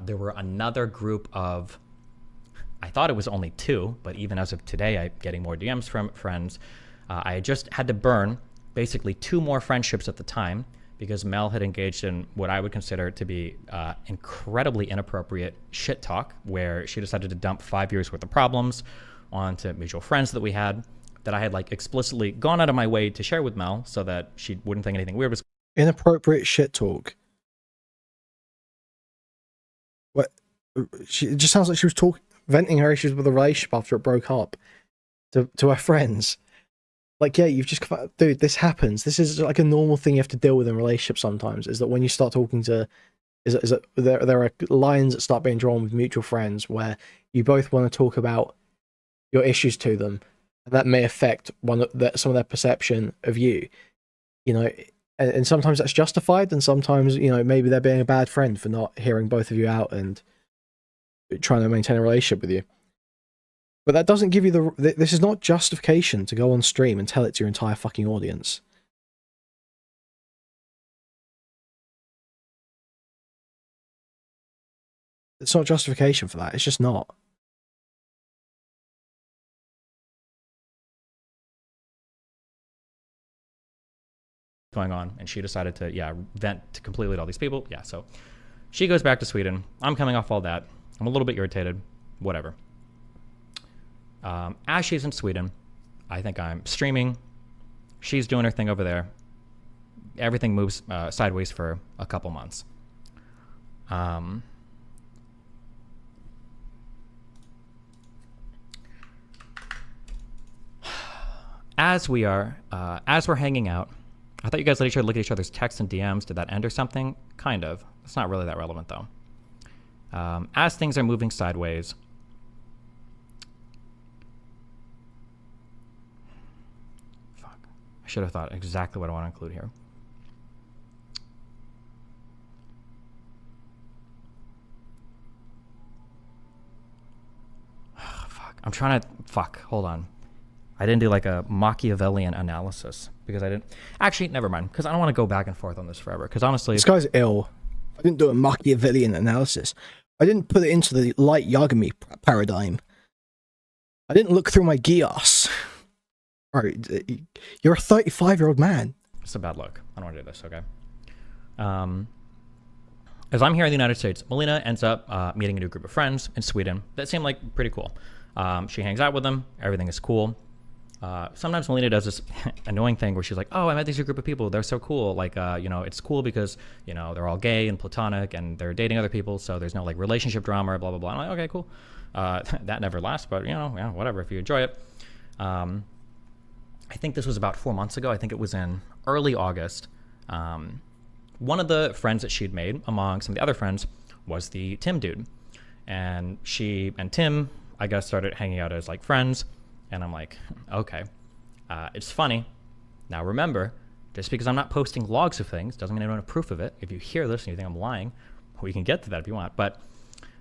[SPEAKER 2] There were another group of, I thought it was only 2, but even as of today, I'm getting more DMs from friends. I had just had to burn basically 2 more friendships at the time because Mel had engaged in what I would consider to be incredibly inappropriate shit talk, where she decided to dump 5 years worth of problems onto mutual friends that we had, that I had like explicitly gone out of my way to share with Mel so that she wouldn't think anything weird was
[SPEAKER 1] inappropriate shit talk. What? It just sounds like she was venting her issues with the relationship after it broke up to her friends. Like, yeah, you've just, dude, this happens. This is like a normal thing you have to deal with in relationships sometimes, is that when you start talking to, there are lines that start being drawn with mutual friends where you both want to talk about your issues to them, and that may affect some of their perception of you, you know, and sometimes that's justified, and sometimes, you know, maybe they're being a bad friend for not hearing both of you out and trying to maintain a relationship with you. But that doesn't give you this is not justification to go on stream and tell it to your entire fucking audience. It's not justification for that. It's just not.
[SPEAKER 2] going on, and she decided to vent to completely to all these people. Yeah, so she goes back to Sweden. I'm coming off all that. I'm a little bit irritated. Whatever. As she's in Sweden, I think I'm streaming. she's doing her thing over there. Everything moves sideways for a couple months. As we're hanging out, I thought you guys let each other look at each other's texts and DMs. Did that end or something? Kind of. It's not really that relevant though. As things are moving sideways, fuck, I should have thought exactly what I want to include here. Fuck, I'm trying to, fuck, hold on. I didn't do like a Machiavellian analysis because I didn't. Actually, never mind, because I don't want to go back and forth on this forever. Because honestly,
[SPEAKER 1] this guy's ill. I didn't do a Machiavellian analysis. I didn't put it into the light Yagami paradigm. I didn't look through my Gios. Alright, you're a 35-year-old man.
[SPEAKER 2] It's a bad look. I don't want to do this, okay? As I'm here in the United States, Melina ends up meeting a new group of friends in Sweden that seem like pretty cool. She hangs out with them. Everything is cool. Sometimes Melina does this annoying thing where she's like, oh, I met these group of people. They're so cool. Like, you know, it's cool because, you know, they're all gay and platonic and they're dating other people. So there's no like relationship drama or blah, blah, blah. I'm like, okay, cool. That never lasts, but you know, yeah, whatever, if you enjoy it. I think this was about 4 months ago. I think it was in early August. One of the friends that she'd made among some of the other friends was the Tim dude. And she and Tim, I guess, started hanging out as like friends. And I'm like, okay, it's funny. Now remember, just because I'm not posting logs of things doesn't mean I don't have proof of it. If you hear this and you think I'm lying, we can get to that if you want. But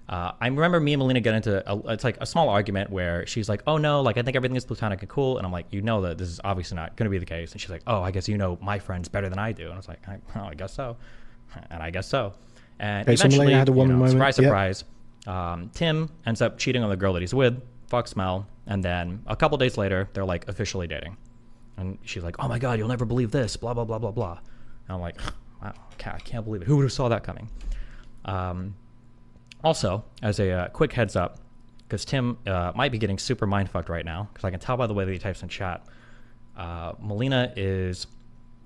[SPEAKER 2] I remember me and Melina get into, it's like a small argument where she's like, oh no, like I think everything is platonic and cool. And I'm like, you know that this is obviously not going to be the case. And she's like, oh, I guess you know my friends better than I do. And I was like, I guess so. And I guess so. And eventually,
[SPEAKER 1] had a woman moment.
[SPEAKER 2] Surprise, surprise, Tim ends up cheating on the girl that he's with. Fucks Mel, and then a couple days later, they're like officially dating. And she's like, oh my God, you'll never believe this, blah, blah, blah, blah, blah. And I'm like, wow, I can't believe it. Who would have saw that coming? Also, as a quick heads up, because Tim might be getting super mind-fucked right now, because I can tell by the way that he types in chat. Melina is,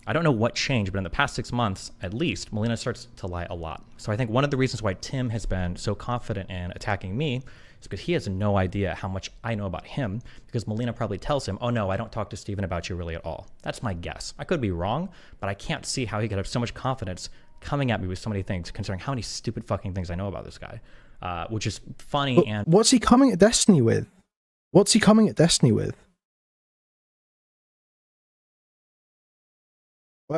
[SPEAKER 2] I don't know what changed, but in the past 6 months, at least, Melina starts to lie a lot. So I think one of the reasons why Tim has been so confident in attacking me is because he has no idea how much I know about him, because Melina probably tells him, oh no, I don't talk to Steven about you really at all. That's my guess. I could be wrong, but I can't see how he could have so much confidence coming at me with so many things, considering how many stupid fucking things I know about this guy, which is funny. But and
[SPEAKER 1] what's he coming at Destiny with? What's he coming at Destiny with?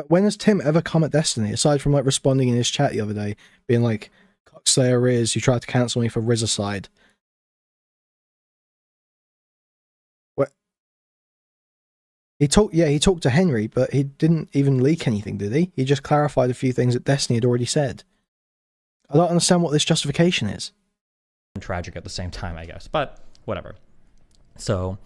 [SPEAKER 1] When has Tim ever come at Destiny, aside from like responding in his chat the other day, being like, Cockslayer Riz, you tried to cancel me for Rizicide. He talked to Henry, but he didn't even leak anything, did he? He just clarified a few things that Destiny had already said. I don't understand what this justification is.
[SPEAKER 2] Tragic at the same time, I guess, but whatever. So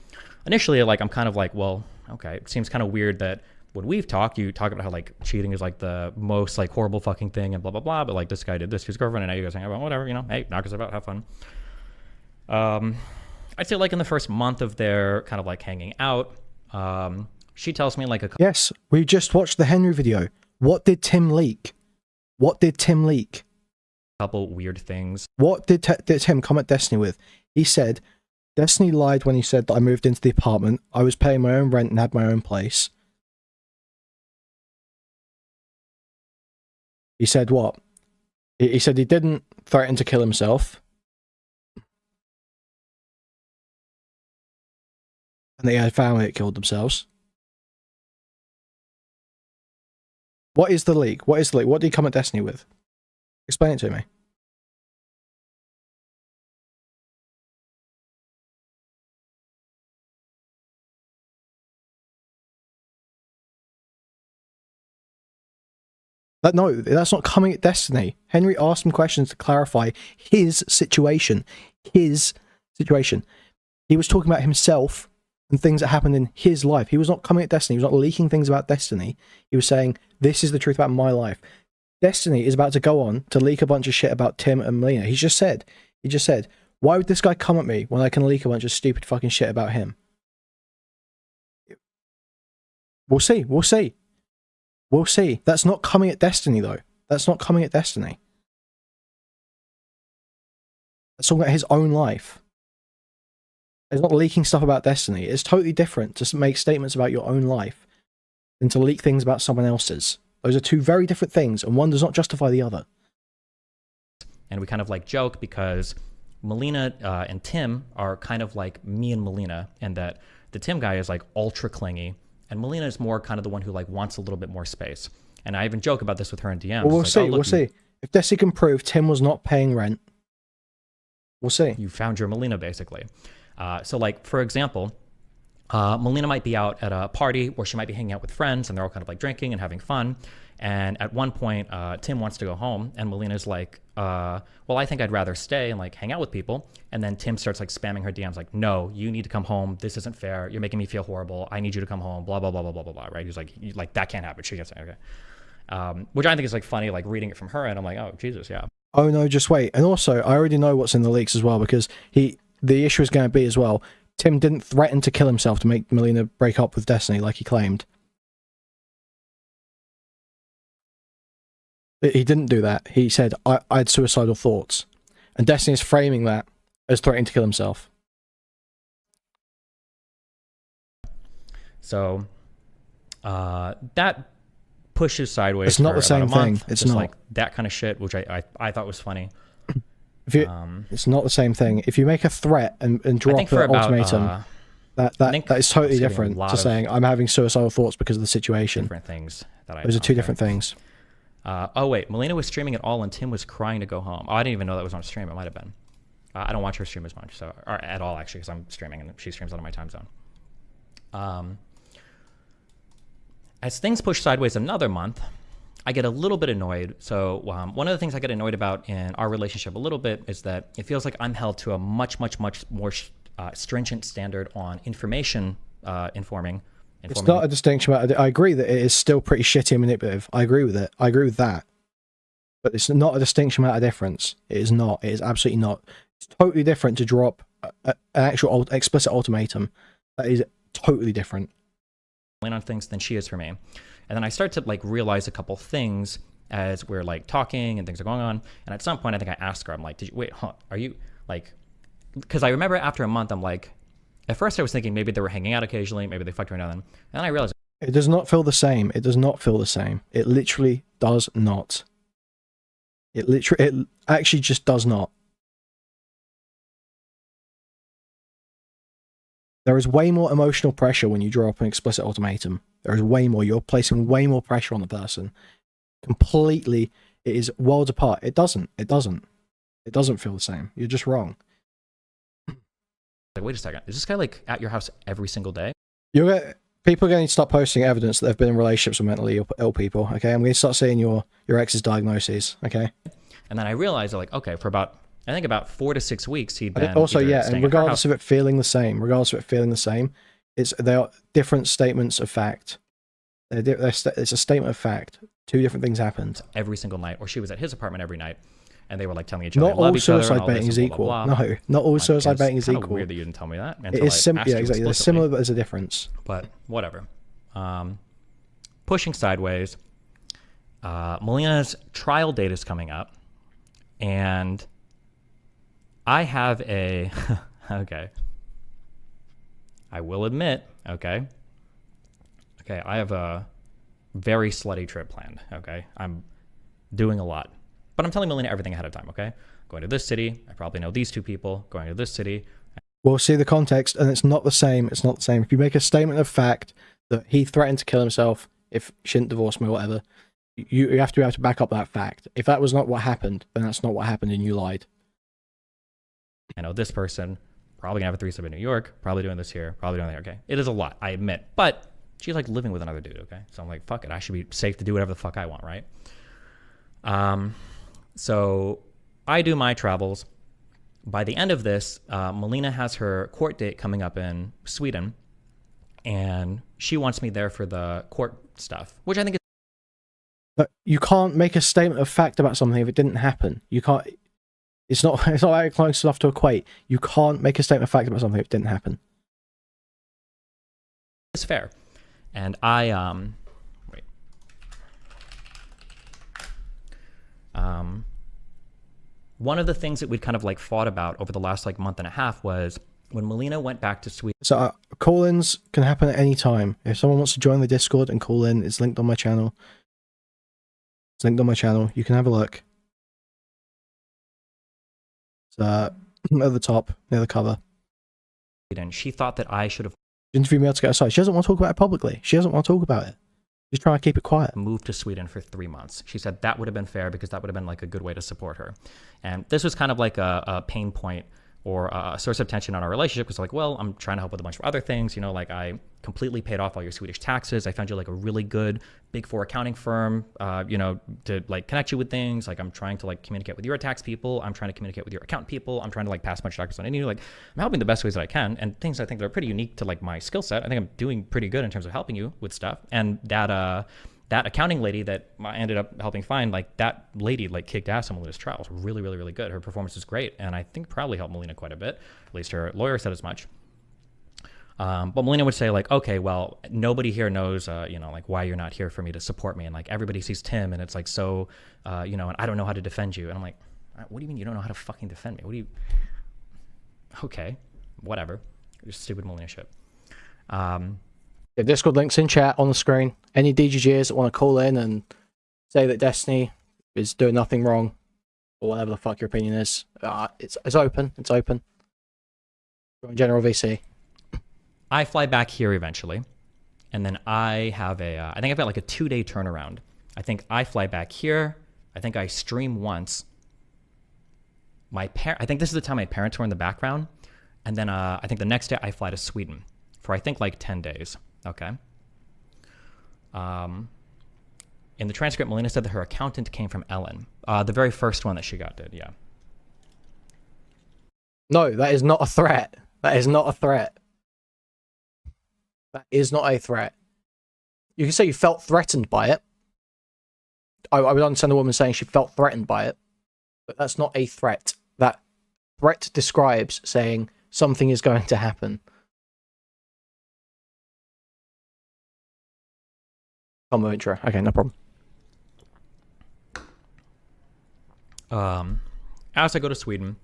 [SPEAKER 2] initially, like, I'm kind of like, well, okay, it seems kind of weird that when we've talked, you talk about how like cheating is like the most like horrible fucking thing and blah, blah, blah. But like this guy did this to his girlfriend and now you guys hang about whatever, you know, hey, knock us about, have fun. I'd say like in the first month of their kind of like hanging out, she tells me like
[SPEAKER 1] yes, we just watched the Henry video. What did Tim leak? What did Tim leak?
[SPEAKER 2] Couple weird things.
[SPEAKER 1] What did Tim come at Destiny with? He said, Destiny lied when he said that I moved into the apartment. I was paying my own rent and had my own place. He said what? He said he didn't threaten to kill himself. And they had family that killed themselves. What is the leak? What is the leak? What did he come at Destiny with? Explain it to me. No, that's not coming at Destiny. Henry asked him questions to clarify his situation. His situation. He was talking about himself and things that happened in his life. He was not coming at Destiny. He was not leaking things about Destiny. He was saying, this is the truth about my life. Destiny is about to go on to leak a bunch of shit about Tim and Melina. He just said, why would this guy come at me when I can leak a bunch of stupid fucking shit about him? We'll see. We'll see. We'll see. That's not coming at Destiny, though. That's not coming at Destiny. That's talking about his own life. It's not leaking stuff about Destiny. It's totally different to make statements about your own life than to leak things about someone else's. Those are two very different things, and one does not justify the other.
[SPEAKER 2] And we kind of like joke because Melina and Tim are kind of like me and Melina, and that the Tim guy is like ultra clingy, and Melina is more kind of the one who like wants a little bit more space. And I even joke about this with her in DMs.
[SPEAKER 1] Well, we'll see. We'll see. If Destiny can prove Tim was not paying rent, we'll see.
[SPEAKER 2] You found your Melina, basically. So, like, for example, Melina might be out at a party where she might be hanging out with friends, and they're all kind of like drinking and having fun. And at one point, Tim wants to go home, and Melina's like, well, I think I'd rather stay and like hang out with people. And then Tim starts like spamming her DMs like, no, you need to come home. This isn't fair. You're making me feel horrible. I need you to come home. Blah, blah, blah, blah, blah, blah, blah. Right? He's like, that can't happen. She gets it. Okay. Which I think is like funny, like reading it from her, and I'm like, oh, Jesus, yeah.
[SPEAKER 1] Oh, no, just wait. And also, I already know what's in the leaks as well, because the issue is going to be as well, Tim didn't threaten to kill himself to make Melina break up with Destiny like he claimed. He didn't do that. He said, I had suicidal thoughts. And Destiny is framing that as threatening to kill himself.
[SPEAKER 2] So, that pushes sideways.
[SPEAKER 1] It's not the same thing. It's not.
[SPEAKER 2] Like that kind of shit, which I thought was funny.
[SPEAKER 1] It's not the same thing. If you make a threat and drop an ultimatum, that is totally different to saying I'm having suicidal thoughts because of the situation.
[SPEAKER 2] Different things that
[SPEAKER 1] Those are two different things.
[SPEAKER 2] Oh wait, Melina was streaming it all, and Tim was crying to go home. Oh, I didn't even know that was on stream. It might have been. I don't watch her stream as much, or at all actually, because I'm streaming and she streams out of my time zone. As things push sideways another month, I get a little bit annoyed. So one of the things I get annoyed about in our relationship a little bit is that it feels like I'm held to a much more stringent standard on information informing.
[SPEAKER 1] It's not a distinction. I agree that it is still pretty shitty and manipulative. I agree with it. I agree with that. But it's not a distinction without a difference. It is not. It is absolutely not. It's totally different to drop an actual explicit ultimatum. That is totally different.
[SPEAKER 2] On things than she is for me. And then I start to like realize a couple things as we're like talking and things are going on. And at some point, I think I asked her, I'm like, are you like, because I remember after a month, I'm like, at first I was thinking maybe they were hanging out occasionally, maybe they fucked around now and then. And then I realized
[SPEAKER 1] it does not feel the same. It does not feel the same. It literally does not. It actually just does not. There is way more emotional pressure when you drop an explicit ultimatum. There is way more. You're placing way more pressure on the person. Completely, it is worlds apart. It doesn't. It doesn't. It doesn't feel the same. You're just wrong.
[SPEAKER 2] Like, wait a second. Is this guy like at your house every single day?
[SPEAKER 1] People are going to start posting evidence that they've been in relationships with mentally ill people. Okay, I'm going to start seeing your ex's diagnoses. Okay. And
[SPEAKER 2] then I realized, like, okay, for about 4 to 6 weeks, he'd been
[SPEAKER 1] also, yeah, and regardless of it feeling the same, they are different statements of fact. It's a statement of fact. Two different things happened
[SPEAKER 2] every single night, or she was at his apartment every night, and they were like telling each other,
[SPEAKER 1] not all suicide baiting is equal. No, not all suicide baiting is equal.
[SPEAKER 2] Weird that you didn't tell me that.
[SPEAKER 1] It is similar. Yeah, exactly. It's similar, but there's a difference.
[SPEAKER 2] But whatever. Pushing sideways. Melina's trial date is coming up, and I have a okay. I will admit, okay, I have a very slutty trip planned. Okay, I'm doing a lot, but I'm telling Melina everything ahead of time. Okay, going to this city, I probably know these two people. Going to this city.
[SPEAKER 1] We'll see the context, and it's not the same. It's not the same. If you make a statement of fact that he threatened to kill himself if she didn't divorce me or whatever, you have to be able to back up that fact. If that was not what happened, then that's not what happened, and you lied.
[SPEAKER 2] I know this person, probably gonna have a threesome in New York, probably doing this here, probably doing that. Okay, it is a lot, I admit, but she's like living with another dude. Okay, so I'm like, fuck it, I should be safe to do whatever the fuck I want, right? So I do my travels. By the end of this, Melina has her court date coming up in Sweden, and she wants me there for the court stuff, which I think is.
[SPEAKER 1] But you can't make a statement of fact about something if it didn't happen. You can't. It's not like close enough to equate. You can't make a statement of fact about something if it didn't happen.
[SPEAKER 2] It's fair. And I wait. One of the things that we'd kind of like fought about over the last like month and a half was when Melina went back to Sweden.
[SPEAKER 1] So call-ins can happen at any time. If someone wants to join the Discord and call in, it's linked on my channel. It's linked on my channel. You can have a look. It's at the top, near the cover.
[SPEAKER 2] And she thought that I should have
[SPEAKER 1] Interview me out to get aside. She doesn't want to talk about it publicly. She doesn't want to talk about it. She's trying to keep it quiet.
[SPEAKER 2] moved to Sweden for 3 months. She said that would have been fair because that would have been like a good way to support her. And this was kind of like a pain point or a source of tension on our relationship, because like, well, I'm trying to help with a bunch of other things. You know, like I completely paid off all your Swedish taxes. I found you like a really good Big Four accounting firm, you know, to like connect you with things. Like I'm trying to like communicate with your tax people. I'm trying to communicate with your accountant people. I'm trying to like pass my documents on. And you like, I'm helping the best ways that I can, and things I think that are pretty unique to like my skill set. I think I'm doing pretty good in terms of helping you with stuff. And that accounting lady that I ended up helping find, like that lady like kicked ass on Melina's trial. It was really, really, really good. Her performance was great. And I think probably helped Melina quite a bit. At least her lawyer said as much. But Melina would say like, okay, well, nobody here knows, you know, like why you're not here for me to support me. And like everybody sees Tim and it's like, so, you know, and I don't know how to defend you. And I'm like, what do you mean you don't know how to fucking defend me? What do you, okay, whatever. Just stupid Melina shit.
[SPEAKER 1] The Discord link's in chat on the screen. Any DGGs that want to call in and say that Destiny is doing nothing wrong, or whatever the fuck your opinion is, it's open. It's open. Join General VC.
[SPEAKER 2] I fly back here eventually, and then I have a, I think I've got like a 2-day turnaround. I think I fly back here. I think I stream once. I think this is the time my parents were in the background, and then I think the next day I fly to Sweden for I think like 10 days. Okay. In the transcript, Melina said that her accountant came from Ellen. The very first one that she got did, yeah.
[SPEAKER 1] No, that is not a threat. That is not a threat. That is not a threat. You can say you felt threatened by it. I would understand a woman saying she felt threatened by it, but that's not a threat. That threat describes saying something is going to happen. Combo intro. Okay, no problem.
[SPEAKER 2] As I go to Sweden,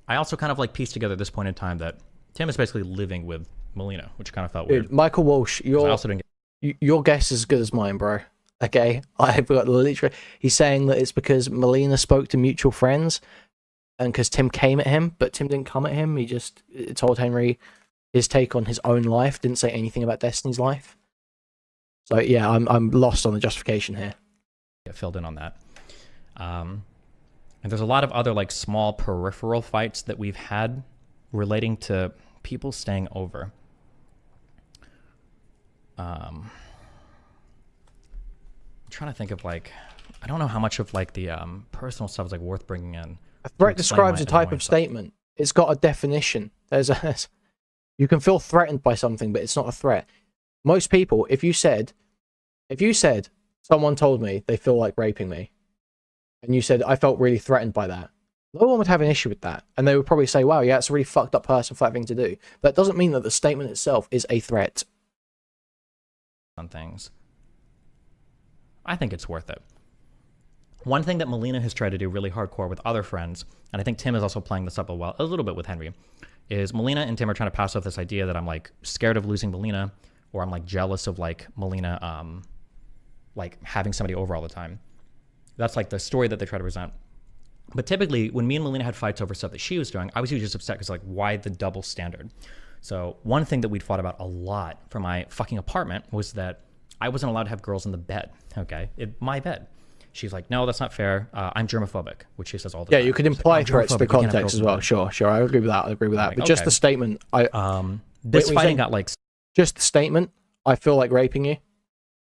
[SPEAKER 2] I also kind of like pieced together at this point in time that Tim is basically living with Melina, which kind of felt weird.
[SPEAKER 1] Dude, Michael Walsh,
[SPEAKER 2] I also didn't get
[SPEAKER 1] your guess is as good as mine, bro. Okay, I've got literally. He's saying that it's because Melina spoke to mutual friends, and because Tim came at him, but Tim didn't come at him. He just told Henry his take on his own life. Didn't say anything about Destiny's life. So yeah, I'm lost on the justification here.
[SPEAKER 2] get filled in on that. And there's a lot of other like small peripheral fights that we've had relating to people staying over. I'm trying to think of like, I don't know how much of like the personal stuff is like worth bringing in.
[SPEAKER 1] A threat describes a type of statement. It's got a definition. You can feel threatened by something, but it's not a threat. Most people, if you said someone told me they feel like raping me, and you said I felt really threatened by that, no one would have an issue with that, and they would probably say, "Wow, yeah, it's a really fucked up person for that thing to do." But that doesn't mean that the statement itself is a threat.
[SPEAKER 2] On things, I think it's worth it. One thing that Melina has tried to do really hardcore with other friends, and I think Tim is also playing this up a little bit with Henry, is Melina and Tim are trying to pass off this idea that I'm like scared of losing Melina, or I'm like jealous of like Melina, like having somebody over all the time. That's like the story that they try to present. But typically, when me and Melina had fights over stuff that she was doing, I was usually just upset because like, why the double standard? So one thing that we'd fought about a lot for my fucking apartment was that I wasn't allowed to have girls in the bed. Okay, my bed. She's like, no, that's not fair. I'm germophobic, which she says all the time.
[SPEAKER 1] Yeah, you could imply threats to the context as well. Sure, I agree with that. I agree with that.
[SPEAKER 2] Like,
[SPEAKER 1] but just the statement,
[SPEAKER 2] this fighting got like
[SPEAKER 1] just the statement. I feel like raping you.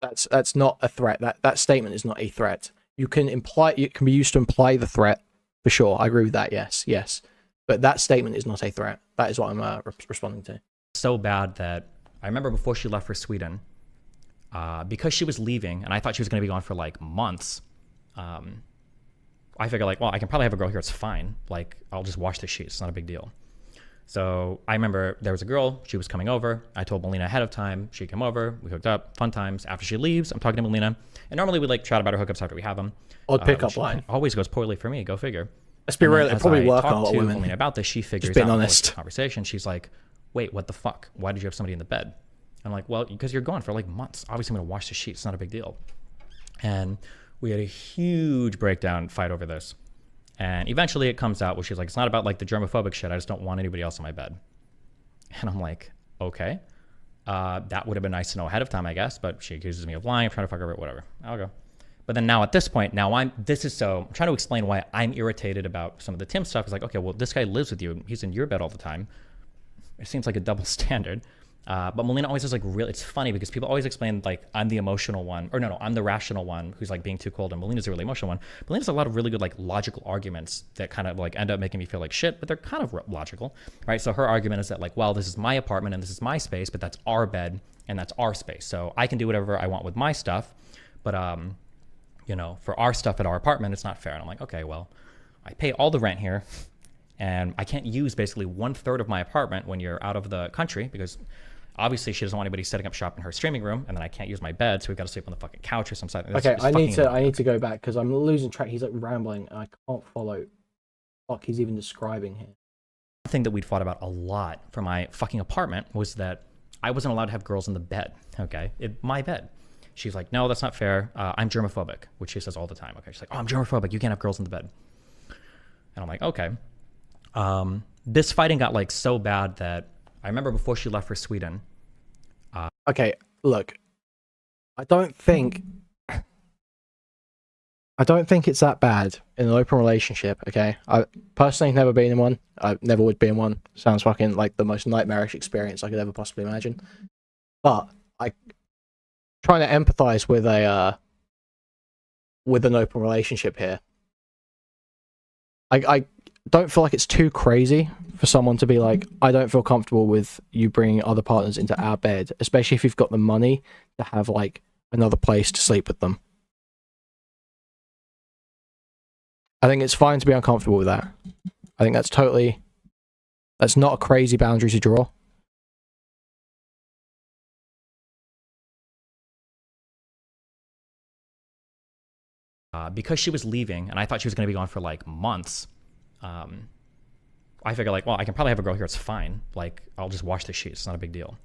[SPEAKER 1] That's not a threat. That statement is not a threat. You can imply. It can be used to imply the threat for sure. I agree with that. Yes. But that statement is not a threat. That is what I'm responding to.
[SPEAKER 2] So bad that I remember before she left for Sweden, because she was leaving, and I thought she was going to be gone for like months. I figured like, well, I can probably have a girl here. It's fine. Like, I'll just wash the sheets. It's not a big deal. So I remember there was a girl, she was coming over. I told Melina ahead of time. She came over, we hooked up, fun times. After she leaves, I'm talking to Melina. And normally we like chat about our hookups after we have them.
[SPEAKER 1] Odd pickup line.
[SPEAKER 2] Always goes poorly for me, go figure.
[SPEAKER 1] Let's be real, it probably work on a lot of women.
[SPEAKER 2] Melina about this, she figures
[SPEAKER 1] Just being
[SPEAKER 2] out
[SPEAKER 1] honest.
[SPEAKER 2] the conversation. She's like, wait, what the fuck? Why did you have somebody in the bed? I'm like, well, because you're gone for like months. Obviously I'm gonna wash the sheets, it's not a big deal. And we had a huge breakdown fight over this. And eventually it comes out where she's like, it's not about like the germophobic shit. I just don't want anybody else in my bed. And I'm like, okay, that would have been nice to know ahead of time, I guess. But she accuses me of lying, trying to fuck over it, whatever. I'll go. But then now at this point, I'm trying to explain why I'm irritated about some of the Tim stuff. It's like, okay, well, this guy lives with you. He's in your bed all the time. It seems like a double standard. But Melina always is like it's funny because people always explain like I'm the emotional one, or no, I'm the rational one who's like being too cold, and Melina's the really emotional one. Melina's a lot of really good like logical arguments that kind of like end up making me feel like shit, but they're kind of logical, right? So her argument is that like, well, this is my apartment and this is my space, but that's our bed and that's our space. So I can do whatever I want with my stuff, but you know, for our stuff at our apartment, it's not fair. And I'm like, okay, well, I pay all the rent here, and I can't use basically 1/3 of my apartment when you're out of the country because obviously she doesn't want anybody setting up shop in her streaming room, and then I can't use my bed, so we've got to sleep on the fucking couch or something.
[SPEAKER 1] Okay, I need to go back because I'm losing track. He's like rambling, and I can't follow what he's even describing here.
[SPEAKER 2] One thing that we'd fought about a lot for my fucking apartment was that I wasn't allowed to have girls in the bed. Okay, my bed. She's like, no, that's not fair. I'm germophobic, which she says all the time. Okay, she's like, oh, I'm germophobic. You can't have girls in the bed. And I'm like, okay. This fighting got like so bad that I remember before she left for Sweden.
[SPEAKER 1] Okay, look, I don't think it's that bad in an open relationship. Okay, I personally never been in one. I never would be in one. Sounds fucking like the most nightmarish experience I could ever possibly imagine. But I trying to empathize with an open relationship here. I don't feel like it's too crazy for someone to be like, I don't feel comfortable with you bringing other partners into our bed, especially if you've got the money to have like another place to sleep with them. I think it's fine to be uncomfortable with that. I think that's not a crazy boundary to draw.
[SPEAKER 2] Because she was leaving and I thought she was going to be gone for like months, I figured like, well, I can probably have a girl here. It's fine. Like, I'll just wash the sheets. It's not a big deal.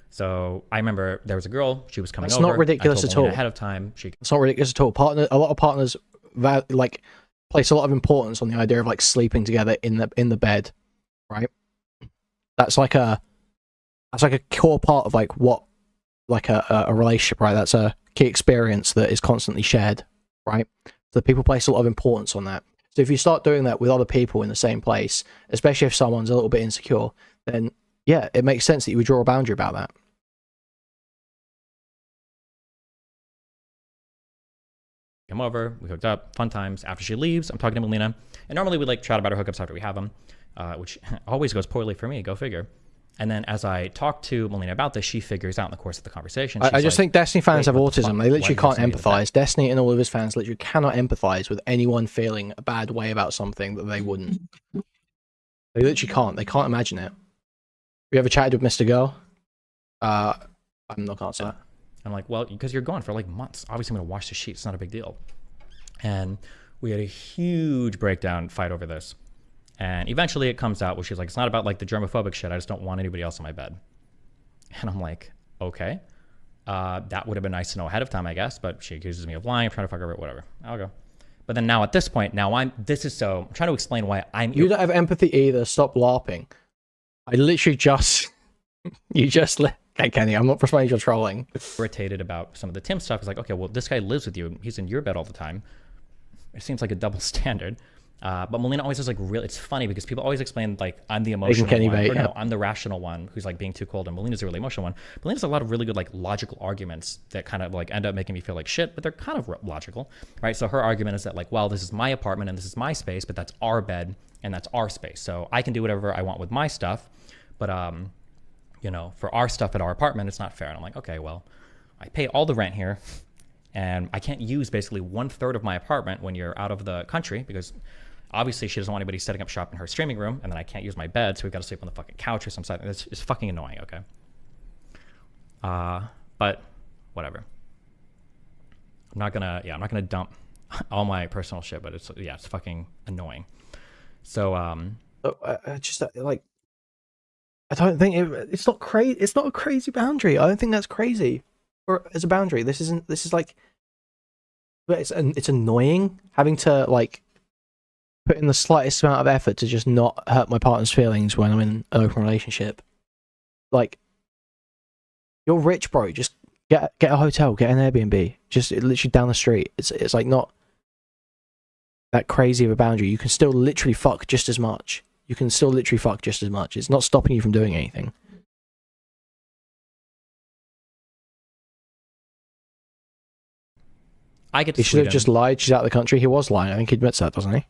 [SPEAKER 2] So I remember there was a girl. She was coming over.
[SPEAKER 1] It's not ridiculous at all.
[SPEAKER 2] Ahead of time.
[SPEAKER 1] It's not ridiculous at all. A lot of partners like place a lot of importance on the idea of like sleeping together in the bed, right? That's like a core part of like what like a relationship, right? That's a key experience that is constantly shared, right? So people place a lot of importance on that. So if you start doing that with other people in the same place, especially if someone's a little bit insecure, then yeah, it makes sense that you would draw a boundary about that.
[SPEAKER 2] Come over, we hooked up, fun times. After she leaves, I'm talking to Melina. And normally we like chat about our hookups after we have them, which always goes poorly for me, go figure. And then as I talk to Melina about this, she figures out in the course of the conversation.
[SPEAKER 1] I just think Destiny fans have autism. They literally can't empathize. Destiny and all of his fans literally cannot empathize with anyone feeling a bad way about something that they wouldn't. They literally can't. They can't imagine it. Have you ever chatted with Mr. Girl? I'm not gonna answer that.
[SPEAKER 2] I'm like, well, because you're gone for like months. Obviously, I'm going to wash the sheets. It's not a big deal. And we had a huge breakdown fight over this. And eventually it comes out where she's like, it's not about like the germophobic shit. I just don't want anybody else in my bed. And I'm like, okay, that would have been nice to know ahead of time, I guess. But she accuses me of lying, trying to fuck over it, whatever. I'll go. But then now at this point, I'm trying to explain why I'm...
[SPEAKER 1] You don't have empathy either. Stop LARPing. I literally just... Okay, Kenny, I'm not persuaded you're trolling.
[SPEAKER 2] Irritated about some of the Tim stuff. It's like, okay, well, this guy lives with you. He's in your bed all the time. It seems like a double standard. But Melina always is like it's funny because people always explain like I'm the emotional one, no, I'm the rational one who's like being too cold, and Melina's the really emotional one. Melina's a lot of really good like logical arguments that kind of like end up making me feel like shit, but they're kind of logical, right? So her argument is that like, well, this is my apartment and this is my space, but that's our bed and that's our space. So I can do whatever I want with my stuff, but you know, for our stuff at our apartment, it's not fair. And I'm like, okay, well, I pay all the rent here, and I can't use basically 1/3 of my apartment when you're out of the country because Obviously, she doesn't want anybody setting up shop in her streaming room, and then I can't use my bed, so we've got to sleep on the fucking couch or something. It's fucking annoying, okay? But whatever. I'm not gonna dump all my personal shit, but it's fucking annoying. So
[SPEAKER 1] I just like, I don't think it's not crazy. It's not a crazy boundary. I don't think that's crazy, or as a boundary. This is like, but it's annoying having to like put in the slightest amount of effort to just not hurt my partner's feelings when I'm in an open relationship. Like, you're rich, bro. Just get a hotel, get an Airbnb. Just literally down the street. It's like not that crazy of a boundary. You can still literally fuck just as much. You can still literally fuck just as much. It's not stopping you from doing anything.
[SPEAKER 2] I get to
[SPEAKER 1] He should have just lied. She's out of the country. He was lying. I think he admits that, doesn't he?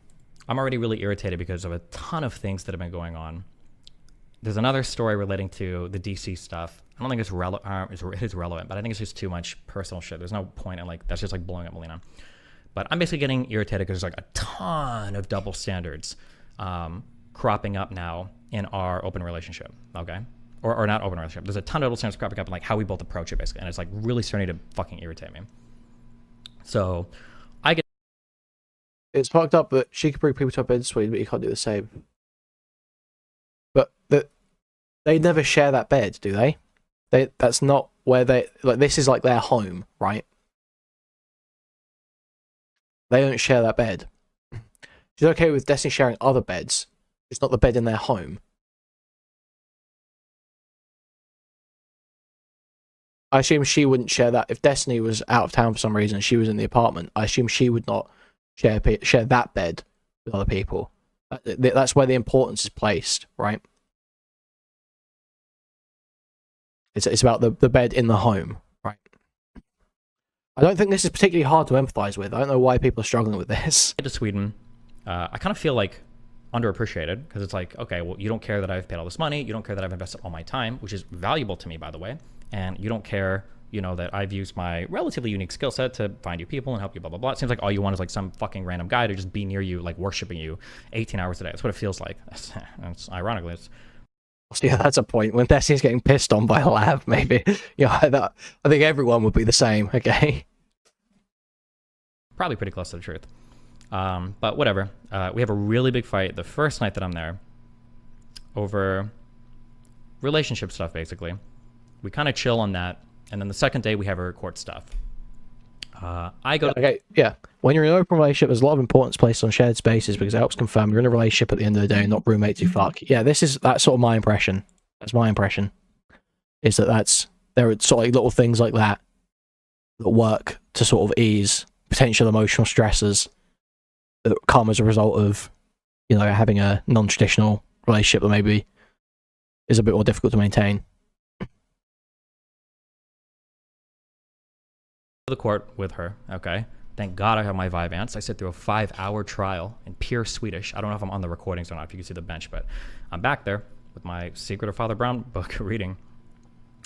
[SPEAKER 2] I'm already really irritated because of a ton of things that have been going on. There's another story relating to the DC stuff. I don't think it's it is relevant, but I think it's just too much personal shit. There's no point in like, that's just like blowing up Melina. But I'm basically getting irritated because there's like a ton of double standards cropping up now in our open relationship, okay? Or not open relationship. There's a ton of double standards cropping up in like how we both approach it, basically. And it's like really starting to fucking irritate me. So I get...
[SPEAKER 1] It's fucked up that she could bring people to a bed suite, but you can't do the same. But they never share that bed, do they? That's not where they... Like, this is like their home, right? They don't share that bed. She's okay with Destiny sharing other beds. It's not the bed in their home. I assume she wouldn't share that. If Destiny was out of town for some reason, she was in the apartment, I assume she would not share that bed with other people. That's where the importance is placed, right? It's about the bed in the home, right? I don't think this is particularly hard to empathize with. I don't know why people are struggling with this.
[SPEAKER 2] To Sweden, I kind of feel like underappreciated because it's like, okay, well, you don't care that I've paid all this money. You don't care that I've invested all my time, which is valuable to me, by the way. And you don't care, you know, that I've used my relatively unique skill set to find you people and help you, blah, blah, blah. It seems like all you want is like some fucking random guy to just be near you, like worshiping you 18 hours a day. That's what it feels like. It's ironically, it's...
[SPEAKER 1] Yeah, that's a point. When Destiny's getting pissed on by a lab, maybe. Yeah, I think everyone would be the same, okay?
[SPEAKER 2] Probably pretty close to the truth. But whatever. We have a really big fight the first night that I'm there over relationship stuff, basically. We kind of chill on that. And then the second day, we have our court stuff.
[SPEAKER 1] Okay, yeah. When you're in an open relationship, there's a lot of importance placed on shared spaces because it helps confirm you're in a relationship at the end of the day, not roommates who fuck. Yeah, that's sort of my impression. That's my impression. Is there are sort of like little things like that work to sort of ease potential emotional stresses that come as a result of, you know, having a non-traditional relationship that maybe is a bit more difficult to maintain.
[SPEAKER 2] The court with her, okay? Thank God I have my Vyvanse. I sit through a 5-hour trial in pure Swedish. I don't know if I'm on the recordings or not, if you can see the bench, but I'm back there with my Secret of Father Brown book reading.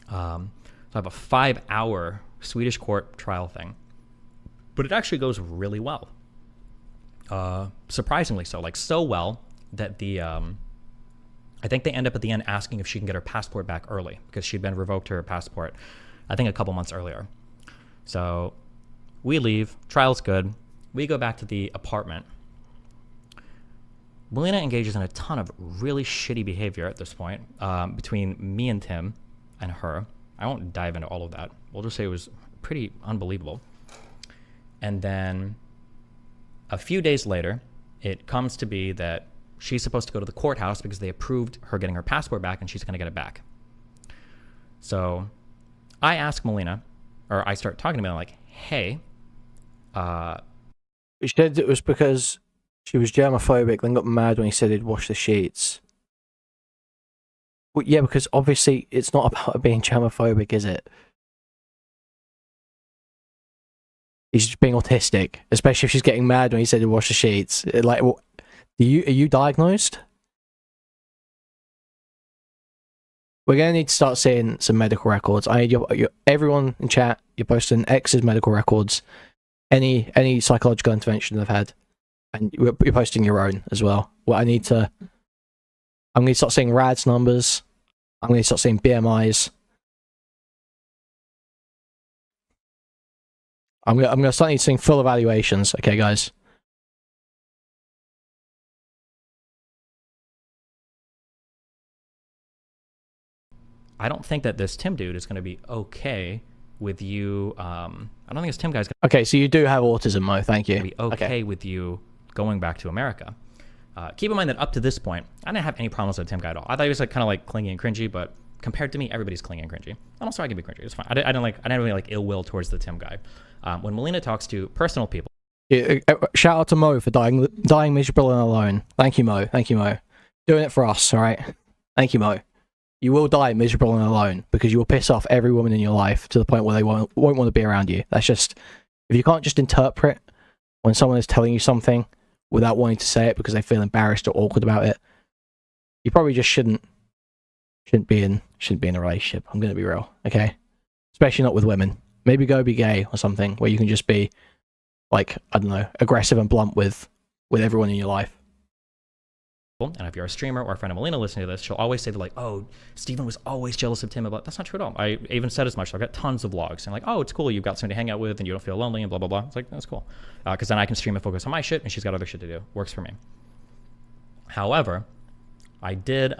[SPEAKER 2] So I have a 5-hour Swedish court trial thing. But it actually goes really well. Surprisingly so. Like, so well that I think they end up at the end asking if she can get her passport back early because she'd been revoked her passport, I think a couple months earlier. So we leave, trial's good. We go back to the apartment. Melina engages in a ton of really shitty behavior at this point between me and Tim and her. I won't dive into all of that. We'll just say it was pretty unbelievable. And then a few days later, it comes to be that she's supposed to go to the courthouse because they approved her getting her passport back and she's going to get it back. So I ask Melina, or I start talking to Melina like, hey.
[SPEAKER 1] She said it was because she was germophobic, then got mad when he said he'd wash the sheets. Well, yeah, because obviously it's not about being germophobic, is it? He's just being autistic, especially if she's getting mad when he said he'd wash the sheets. Like, are you diagnosed? We're going to need to start seeing some medical records. I need everyone in chat, you're posting X's medical records, any psychological intervention they've had. and you're posting your own as well. Well, I'm going to start seeing RADS numbers. I'm going to start seeing BMIs. I'm going to start seeing full evaluations. Okay, guys.
[SPEAKER 2] I don't think that this Tim dude is going to be okay with you. I don't think this Tim guy's going
[SPEAKER 1] Okay, so you do have autism, Mo. Thank you.
[SPEAKER 2] to be okay with you going back to America. Keep in mind that up to this point, I didn't have any problems with Tim guy at all. I thought he was like kind of like clingy and cringy, but compared to me, everybody's clingy and cringy. And also, I can be cringy. It's fine. I didn't really like ill will towards the Tim guy. When Melina talks to personal people,
[SPEAKER 1] Yeah, shout out to Mo for dying miserable and alone. Thank you, Mo. Thank you, Mo. Doing it for us, all right? Thank you, Mo. You will die miserable and alone because you will piss off every woman in your life to the point where they won't want to be around you. That's just, if you can't just interpret when someone is telling you something without wanting to say it because they feel embarrassed or awkward about it, you probably just shouldn't be in a relationship. I'm gonna be real, okay? Especially not with women. Maybe go be gay or something where you can just be like, I don't know, aggressive and blunt with everyone in your life.
[SPEAKER 2] and if you're a streamer or a friend of Melina listening to this, she'll always say that like, oh, Steven was always jealous of Tim. That's not true at all. I even said as much. So I've got tons of vlogs and like, oh, it's cool. You've got somebody to hang out with and you don't feel lonely and blah, blah, blah. It's like, that's cool. Because then I can stream and focus on my shit and she's got other shit to do. Works for me. However, I did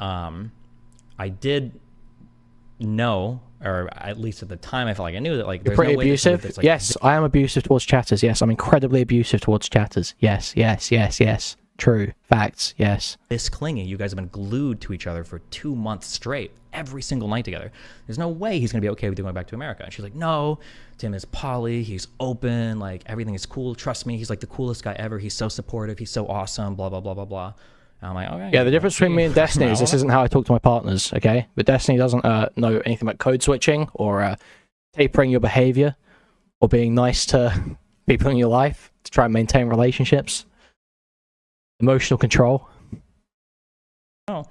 [SPEAKER 2] know, or at least at the time I felt like I knew that like there's
[SPEAKER 1] pretty
[SPEAKER 2] no way
[SPEAKER 1] abusive.
[SPEAKER 2] like,
[SPEAKER 1] yes, I am abusive towards chatters. Yes, I'm incredibly abusive towards chatters. Yes, yes, yes, yes. True. Facts. Yes.
[SPEAKER 2] this clingy. You guys have been glued to each other for 2 months straight, every single night together. There's no way he's gonna be okay with you going back to America. And she's like, no, Tim is poly, he's open, like everything is cool. Trust me, he's like the coolest guy ever. He's so supportive, he's so awesome, blah, blah, blah, blah, blah. And I'm like, okay.
[SPEAKER 1] Yeah, the difference between me and Destiny is this isn't how I talk to my partners, okay? But Destiny doesn't know anything about code switching or tapering your behavior or being nice to people in your life to try and maintain relationships. Emotional control.
[SPEAKER 2] Oh.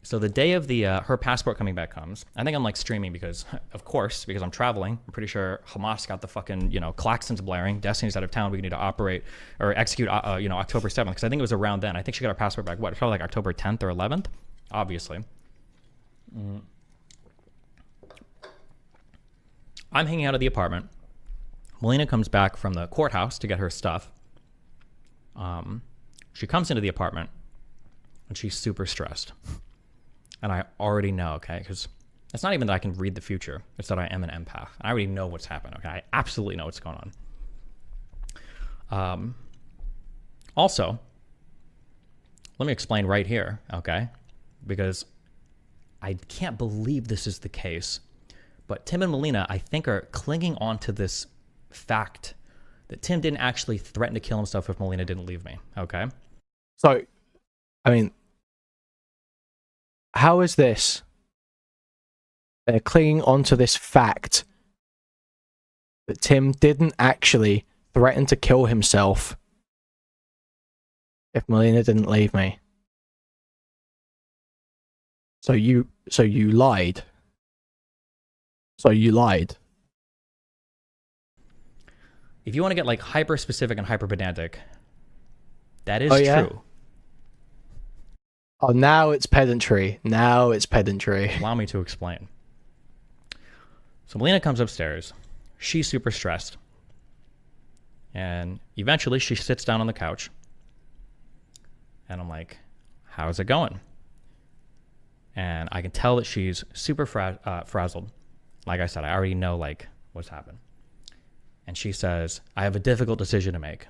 [SPEAKER 2] So the day of the her passport coming back comes. I think I'm like streaming because, of course, because I'm traveling. I'm pretty sure Hamas got the fucking, klaxons blaring. Destiny's out of town. We need to operate or execute, October 7th. Because I think it was around then. I think she got her passport back. What? Probably like October 10th or 11th. Obviously. I'm hanging out at the apartment. Melina comes back from the courthouse to get her stuff. She comes into the apartment and she's super stressed. And I already know, okay, because it's not even that I can read the future. It's that I am an empath. I already know what's happened, okay? I absolutely know what's going on. Also, let me explain right here, okay? Because I can't believe this is the case. But Tim and Melina, I think, are clinging on to this fact that Tim didn't actually threaten to kill himself if Melina didn't leave me, okay?
[SPEAKER 1] So, I mean, how is this? They're clinging onto this fact that Tim didn't actually threaten to kill himself if Melina didn't leave me. So you lied. So you lied.
[SPEAKER 2] If you want to get like hyper specific and hyper pedantic, that is true.
[SPEAKER 1] Oh, now it's pedantry. Now it's pedantry.
[SPEAKER 2] Allow me to explain. So Melina comes upstairs. She's super stressed. And eventually she sits down on the couch. And I'm like, how's it going? And I can tell that she's super frazzled. Like I said, I already know like what's happened. And she says, I have a difficult decision to make.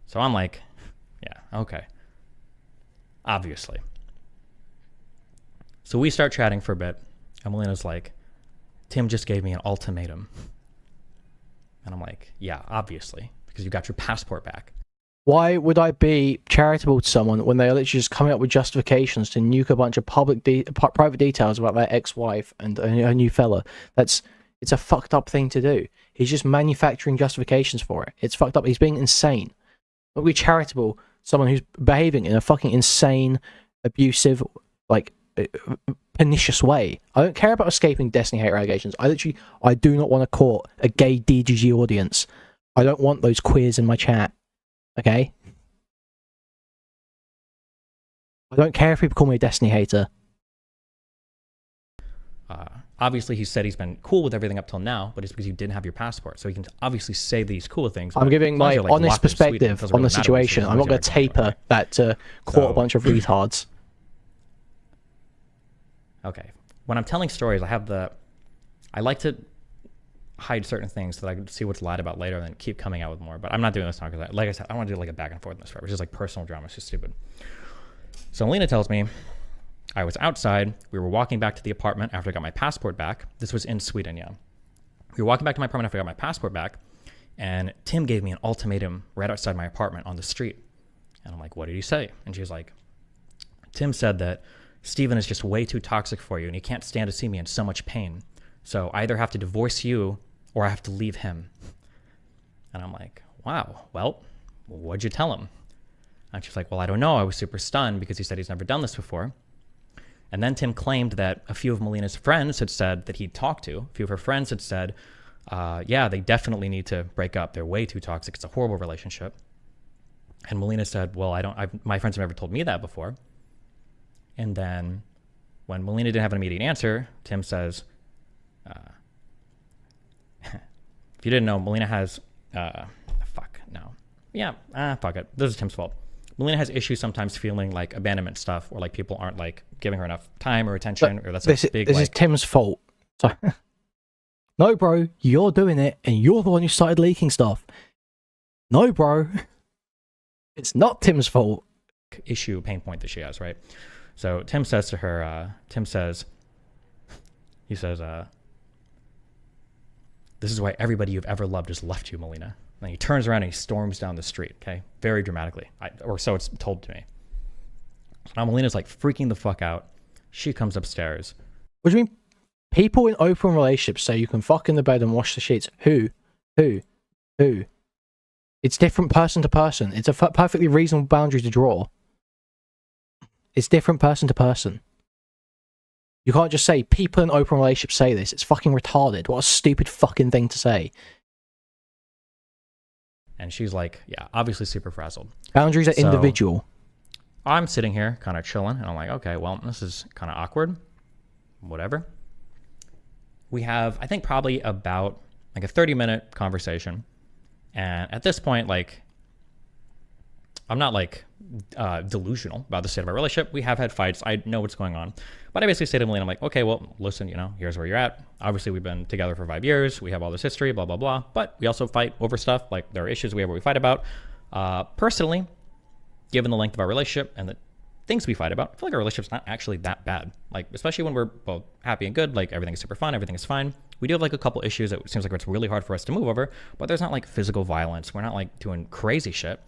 [SPEAKER 2] So I'm like, yeah, okay. Obviously. So we start chatting for a bit. And Melina's like, Tim just gave me an ultimatum. And I'm like, yeah, obviously. Because you got your passport back.
[SPEAKER 1] Why would I be charitable to someone when they're literally just coming up with justifications to nuke a bunch of private details about their ex-wife and a new fella? It's a fucked up thing to do. He's just manufacturing justifications for it. It's fucked up. He's being insane. Don't be charitable to someone who's behaving in a fucking insane, abusive, like, pernicious way. I don't care about escaping Destiny hate allegations. I do not want to court a gay DGG audience I don't want those queers in my chat. Okay? I don't care if people call me a Destiny hater.
[SPEAKER 2] Obviously, he said he's been cool with everything up till now, but it's because you didn't have your passport. So he can obviously say these cool things.
[SPEAKER 1] I'm giving my honest perspective on the situation. I'm not going to taper that to court a bunch of retards.
[SPEAKER 2] Okay. When I'm telling stories, I like to hide certain things so that I can see what's lied about later and then keep coming out with more. But I'm not doing this now because, like I said, I want to do like a back and forth in this forever. It's just like personal drama. It's just stupid. So Melina tells me, I was outside. We were walking back to the apartment after I got my passport back. This was in Sweden, yeah. We were walking back to my apartment after I got my passport back, and Tim gave me an ultimatum right outside my apartment on the street. And I'm like, what did he say? And she's like, Tim said that Steven is just way too toxic for you, and he can't stand to see me in so much pain. So I either have to divorce you, or I have to leave him. And I'm like, wow, well, what'd you tell him? And she's like, well, I don't know. I was super stunned because he said he's never done this before. And then Tim claimed that a few of Melina's friends had said that he'd talked to. A few of her friends had said, yeah, they definitely need to break up. They're way too toxic. It's a horrible relationship. And Melina said, well, my friends have never told me that before. And then when Melina didn't have an immediate answer, Tim says, if you didn't know, Melina has, fuck it. This is Tim's fault. Melina has issues sometimes feeling like abandonment stuff, or like people aren't like giving her enough time or attention, or that's
[SPEAKER 1] this is Tim's fault. So, no, bro, you're doing it, and you're the one who started leaking stuff. No, bro, it's not Tim's fault.
[SPEAKER 2] Pain point that she has, right? So Tim says to her, this is why everybody you've ever loved has left you, Melina. And he turns around and he storms down the street, okay? Very dramatically, or so it's told to me. So now Melina's like freaking the fuck out. She comes upstairs.
[SPEAKER 1] What do you mean? People in open relationships say you can fuck in the bed and wash the sheets. Who? It's different person to person. It's a perfectly reasonable boundary to draw. It's different person to person. You can't just say people in open relationships say this. It's fucking retarded. What a stupid fucking thing to say.
[SPEAKER 2] And she's like, yeah, obviously super frazzled.
[SPEAKER 1] Boundaries are individual.
[SPEAKER 2] I'm sitting here kind of chilling, and I'm like, okay, well, this is kind of awkward. Whatever. We have, I think, probably about like a 30-minute conversation. And at this point, like, I'm not like delusional about the state of our relationship. We have had fights. I know what's going on. But I basically say to Melina, I'm like, okay, well, listen, here's where you're at. Obviously, we've been together for 5 years. We have all this history, blah, blah, blah. But we also fight over stuff. Like, there are issues we fight about. Personally, given the length of our relationship and the things we fight about, I feel like our relationship's not actually that bad. Like, especially when we're both happy and good, like, everything is super fun, everything is fine. We do have, like, a couple issues that seems like it's really hard for us to move over, but there's not, like, physical violence. We're not, like, doing crazy shit.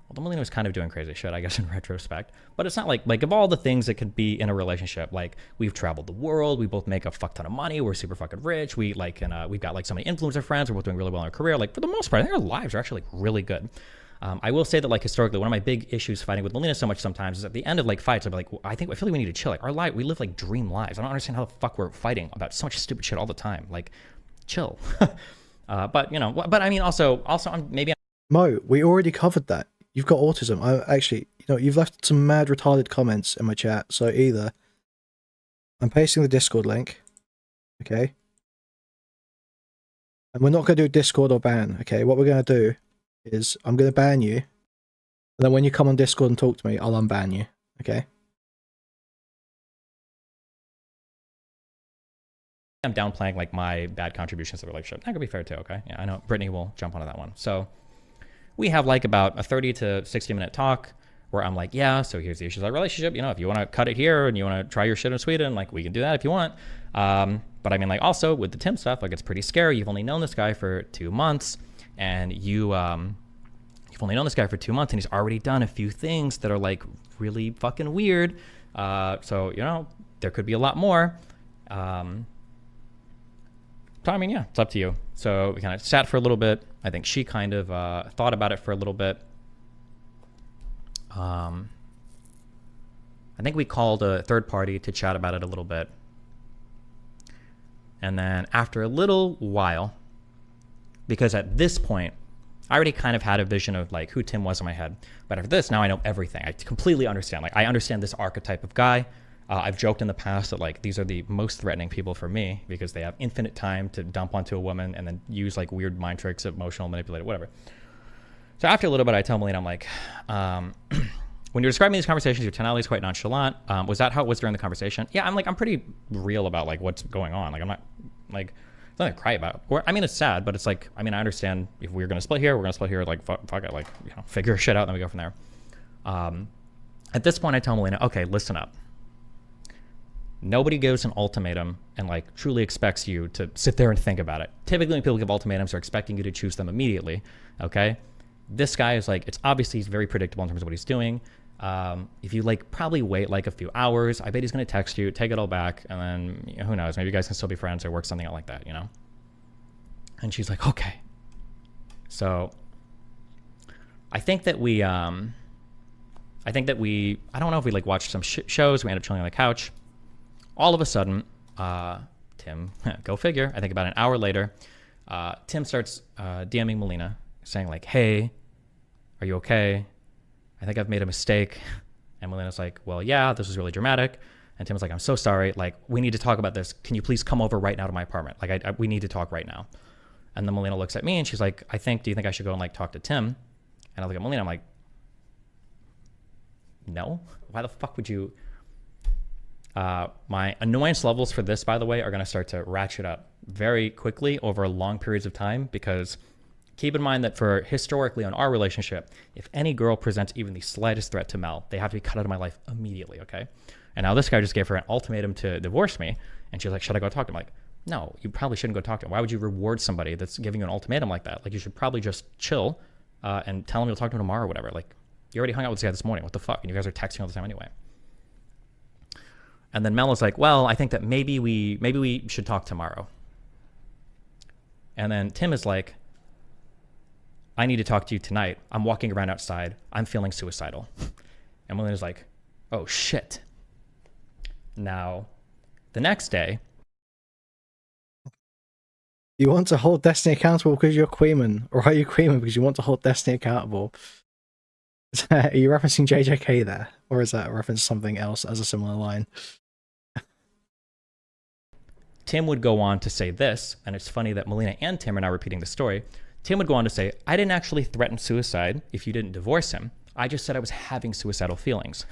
[SPEAKER 2] Although Melina was kind of doing crazy shit, I guess, in retrospect. But it's not like of all the things that could be in a relationship, like, we've traveled the world, we both make a fuck ton of money, we're super fucking rich, we've got, like, so many influencer friends, we're both doing really well in our career. Like, for the most part, I think our lives are actually, like, really good. I will say that, like, historically, one of my big issues fighting with Melina so much sometimes is at the end of, like, fights, I'll be like, well, I feel like we need to chill. Like, our life, we live, like, dream lives. I don't understand how the fuck we're fighting about so much stupid shit all the time. Like, chill. But I mean, also,
[SPEAKER 1] Mo, we already covered that. You've got autism. Actually, you've left some mad retarded comments in my chat. So either I'm pasting the Discord link, okay? And we're not going to do Discord or ban, okay? What we're going to do is I'm going to ban you. And then when you come on Discord and talk to me, I'll unban you, okay?
[SPEAKER 2] I'm downplaying, like, my bad contributions to the relationship. That could be fair too, okay? Yeah, I know Brittany will jump onto that one. So we have, like, about a 30 to 60 minute talk where I'm like, yeah, so here's the issues of our relationship. If you want to cut it here and you want to try your shit in Sweden, like, we can do that if you want. But I mean, like, also with the Tim stuff, like, it's pretty scary. You've only known this guy for 2 months, and you've only known this guy for 2 months, and he's already done a few things that are, like, really fucking weird. So, there could be a lot more. So, I mean, yeah, it's up to you. So we kind of sat for a little bit. I think she kind of thought about it for a little bit. I think we called a third party to chat about it a little bit. And then after a little while, because at this point, I already kind of had a vision of like who Tim was in my head. But after this, now I know everything. I completely understand. Like I understand this archetype of guy. I've joked in the past that like these are the most threatening people for me because they have infinite time to dump onto a woman and then use like weird mind tricks, emotional manipulator, whatever. So after a little bit, I tell Melina, I'm like, when you're describing these conversations, your tonality is quite nonchalant. Was that how it was during the conversation? Yeah, I'm pretty real about like what's going on. Like I'm not like it's nothing to cry about. Or I mean, it's sad, but it's like I mean, I understand if we're gonna split here, we're gonna split here. Like fuck it, like you know, figure shit out, and then we go from there. At this point, I tell Melina, okay, listen up. Nobody gives an ultimatum and like truly expects you to sit there and think about it. Typically, when people give ultimatums, they're expecting you to choose them immediately. Okay, this guy is like, it's obviously he's very predictable in terms of what he's doing. If you like probably wait like a few hours, I bet he's gonna text you, take it all back, and then you know, who knows? Maybe you guys can still be friends or work something out like that, you know? And she's like, okay. So I think that we, I don't know if we like watched some shows. We ended up chilling on the couch. All of a sudden, Tim, go figure. I think about an hour later, Tim starts DMing Melina, saying like, "Hey, are you okay? I think I've made a mistake." And Melina's like, "Well, yeah, this was really dramatic." And Tim's like, "I'm so sorry. Like, we need to talk about this. Can you please come over right now to my apartment? Like, we need to talk right now." And then Melina looks at me and she's like, do you think I should go and like talk to Tim?" And I look at Melina, I'm like, no. Why the fuck would you? My annoyance levels for this, by the way, are going to start to ratchet up very quickly over long periods of time, because keep in mind that for historically on our relationship, if any girl presents even the slightest threat to Mel, they have to be cut out of my life immediately, okay? And now this guy just gave her an ultimatum to divorce me, and she's like, should I go talk to him? I'm like, no, you probably shouldn't go talk to him. Why would you reward somebody that's giving you an ultimatum like that? Like, you should probably just chill and tell him you'll talk to him tomorrow or whatever. Like, you already hung out with this guy this morning. What the fuck? And you guys are texting all the time anyway. And then Mel is like, well, I think that maybe we should talk tomorrow. And then Tim is like, I need to talk to you tonight. I'm walking around outside. I'm feeling suicidal. And Melina's like, oh shit. Now, the next day.
[SPEAKER 1] You want to hold Destiny accountable because you're Kuihman, or are you Kuihman because you want to hold Destiny accountable? Are you referencing JJK there? Or is that a reference to something else as a similar line?
[SPEAKER 2] Tim would go on to say this, and it's funny that Melina and Tim are now repeating the story. Tim would go on to say, I didn't actually threaten suicide if you didn't divorce him. I just said I was having suicidal feelings.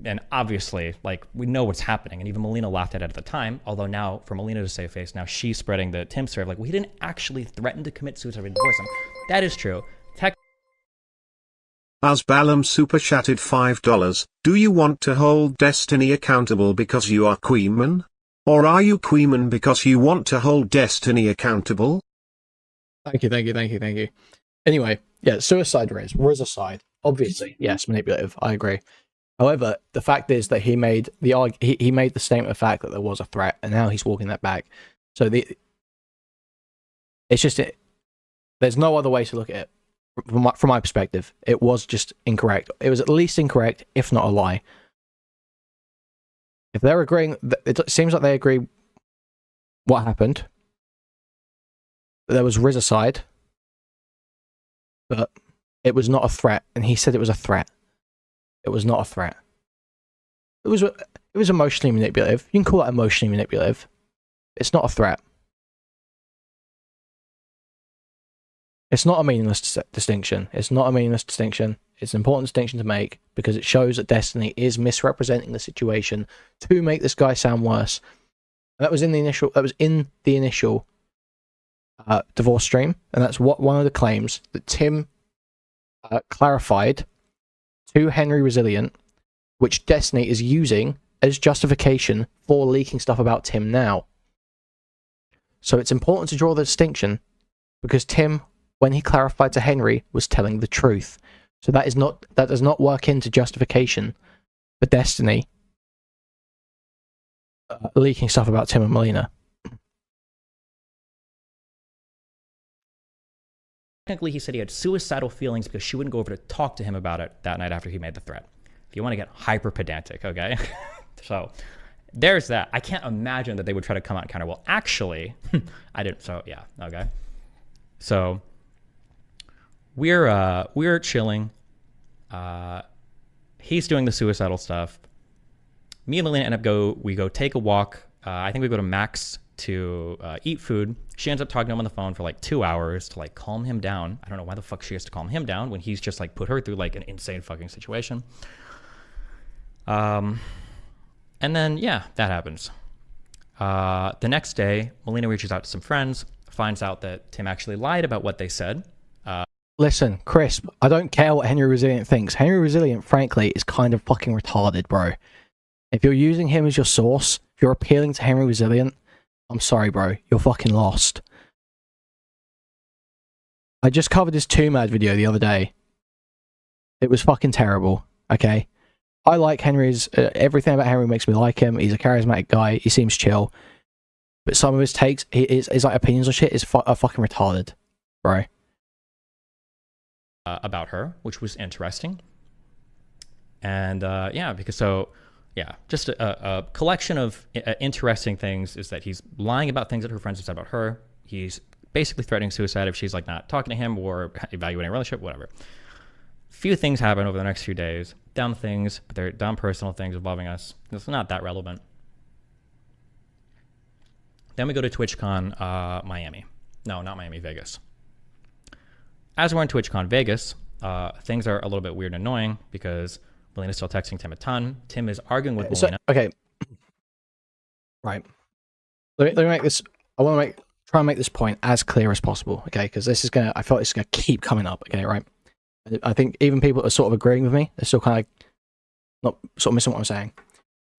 [SPEAKER 2] And obviously, like, we know what's happening. And even Melina laughed at it at the time. Although now, for Melina to save face, now she's spreading the Tim story of like, we didn't actually threaten to commit suicide or divorce him. That is true.
[SPEAKER 3] Asbalam super chatted $5. Do you want to hold Destiny accountable because you are Kuihman? Or are you Kuihman because you want to hold Destiny accountable?
[SPEAKER 1] Thank you. Anyway, yeah, suicide risk aside. Obviously, yes, manipulative. I agree. However, the fact is that he made the statement of fact that there was a threat, and now he's walking that back. So there's no other way to look at it from my perspective. It was just incorrect. It was at least incorrect, if not a lie. If they're agreeing, it seems like they agree what happened. There was ricocide, but it was not a threat, and he said it was a threat. It was not a threat. It was emotionally manipulative. You can call it emotionally manipulative. It's not a threat. It's not a meaningless distinction. It's not a meaningless distinction. It's an important distinction to make because it shows that Destiny is misrepresenting the situation to make this guy sound worse. And that was in the initial. Divorce stream, and that's what one of the claims that Tim clarified to Henry Resilient, which Destiny is using as justification for leaking stuff about Tim now. So it's important to draw the distinction because Tim, when he clarified to Henry, was telling the truth. So that does not work into justification for Destiny leaking stuff about Tim and Melina.
[SPEAKER 2] Technically, he said he had suicidal feelings because she wouldn't go over to talk to him about it that night after he made the threat. If you want to get hyper pedantic, okay? So there's that. I can't imagine that they would try to come out and counter, well, actually, I didn't. So yeah, okay. So we're chilling. He's doing the suicidal stuff. Me and Melina end up we go take a walk. I think we go to Max to eat food. She ends up talking to him on the phone for like 2 hours to like calm him down. I don't know why the fuck she has to calm him down when he's just like put her through like an insane fucking situation. And then yeah, that happens. The next day, Melina reaches out to some friends, finds out that Tim actually lied about what they said.
[SPEAKER 1] Listen, Crisp, I don't care what Henry Resilient thinks. Henry Resilient, frankly, is kind of fucking retarded, bro. If you're using him as your source, if you're appealing to Henry Resilient, I'm sorry, bro. You're fucking lost. I just covered his 2Mad video the other day. It was fucking terrible, okay? I like Henry's... everything about Henry makes me like him. He's a charismatic guy. He seems chill. But some of his takes, his like, opinions on shit are fucking retarded, bro.
[SPEAKER 2] About her, which was interesting. And yeah, because so... yeah, just a collection of interesting things is that he's lying about things that her friends have said about her. He's basically threatening suicide if she's like not talking to him or evaluating a relationship, whatever. Few things happen over the next few days. Dumb things, but they're dumb personal things involving us. It's not that relevant. Then we go to TwitchCon Miami. No, not Miami, Vegas. As we're in TwitchCon Vegas, things are a little bit weird and annoying because Melina's still texting Tim a ton. Tim is arguing with Melina.
[SPEAKER 1] Okay. Right. Let me make this... I want to try and make this point as clear as possible, okay? Because this is going to... I feel like it's going to keep coming up, okay, right? I think even people are sort of agreeing with me. They're still kind of not sort of missing what I'm saying.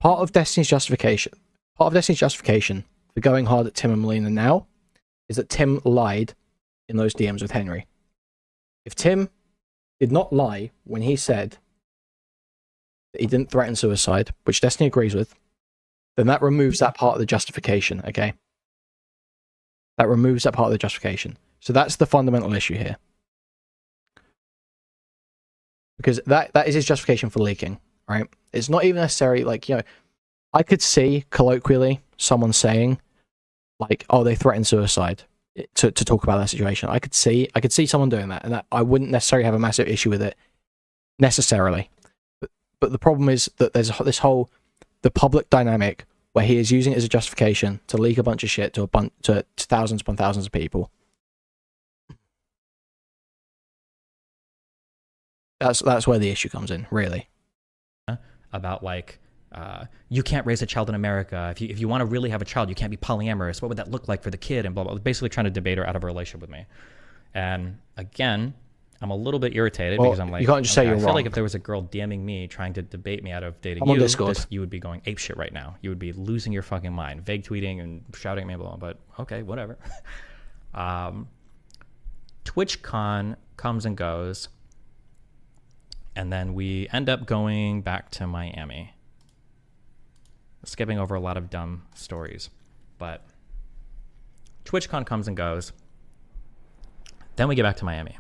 [SPEAKER 1] Part of Destiny's justification for going hard at Tim and Melina now is that Tim lied in those DMs with Henry. If Tim did not lie when he said that he didn't threaten suicide, which Destiny agrees with, then that removes that part of the justification, okay? That removes that part of the justification. So that's the fundamental issue here. Because that is his justification for leaking, right? It's not even necessary, like, you know, I could see colloquially someone saying, like, oh, they threatened suicide to talk about that situation. I could see someone doing that, and that I wouldn't necessarily have a massive issue with it necessarily. But the problem is that there's this whole the public dynamic where he is using it as a justification to leak a bunch of shit to thousands upon thousands of people. That's where the issue comes in, really.
[SPEAKER 2] About like you can't raise a child in America. If you want to really have a child, you can't be polyamorous. What would that look like for the kid? And blah blah. Basically trying to debate her out of a relationship with me. And again, I'm a little bit irritated because I'm like,
[SPEAKER 1] you can't just say you're wrong.
[SPEAKER 2] I feel like if there was a girl DMing me trying to debate me out of dating
[SPEAKER 1] I'm on Discord.
[SPEAKER 2] you would be going apeshit right now. You would be losing your fucking mind, vague tweeting and shouting at me, blah, blah, but okay, whatever. TwitchCon comes and goes, and then we end up going back to Miami. Skipping over a lot of dumb stories, but TwitchCon comes and goes. Then we get back to Miami.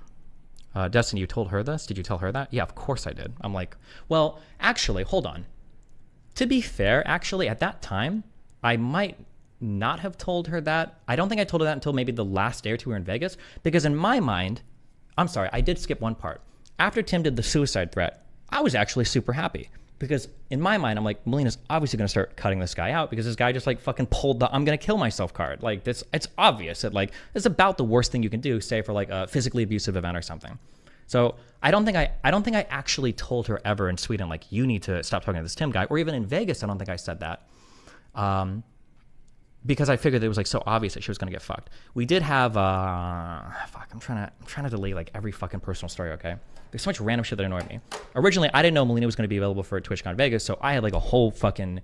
[SPEAKER 2] Destiny, you told her this? Did you tell her that? Yeah, of course I did. I'm like, well, actually, hold on. To be fair, actually, at that time, I might not have told her that. I don't think I told her that until maybe the last day or two we were in Vegas, because in my mind, I'm sorry, I did skip one part. After Tim did the suicide threat, I was actually super happy. Because in my mind, I'm like, Melina's obviously going to start cutting this guy out because this guy just like fucking pulled the I'm going to kill myself card. Like this, it's obvious that like it's about the worst thing you can do, say for like a physically abusive event or something. So I don't think I actually told her ever in Sweden, like, you need to stop talking to this Tim guy, or even in Vegas, I don't think I said that. Because I figured it was like so obvious that she was going to get fucked. We did have, fuck, I'm trying to delete like every fucking personal story, okay? There's so much random shit that annoyed me. Originally, I didn't know Melina was going to be available for TwitchCon Vegas, so I had like a whole fucking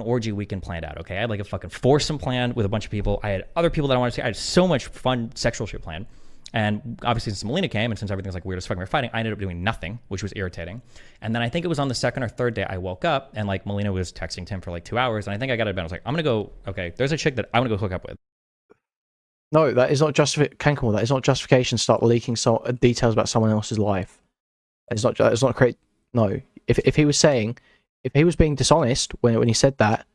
[SPEAKER 2] orgy weekend planned out, okay? I had like a fucking foursome planned with a bunch of people. I had other people that I wanted to see. I had so much fun sexual shit planned. And obviously, since Melina came and since everything's like weird as fuck, we were fighting, I ended up doing nothing, which was irritating. And then I think it was on the second or third day I woke up and like Melina was texting Tim for like 2 hours. And I think I got out of bed. I was like, I'm going to go, okay, there's a chick that I'm going to go hook up with.
[SPEAKER 1] No, that is not justification. That is not justification. Start leaking details about someone else's life. It's not create. No, if he was saying, if he was being dishonest when he said that,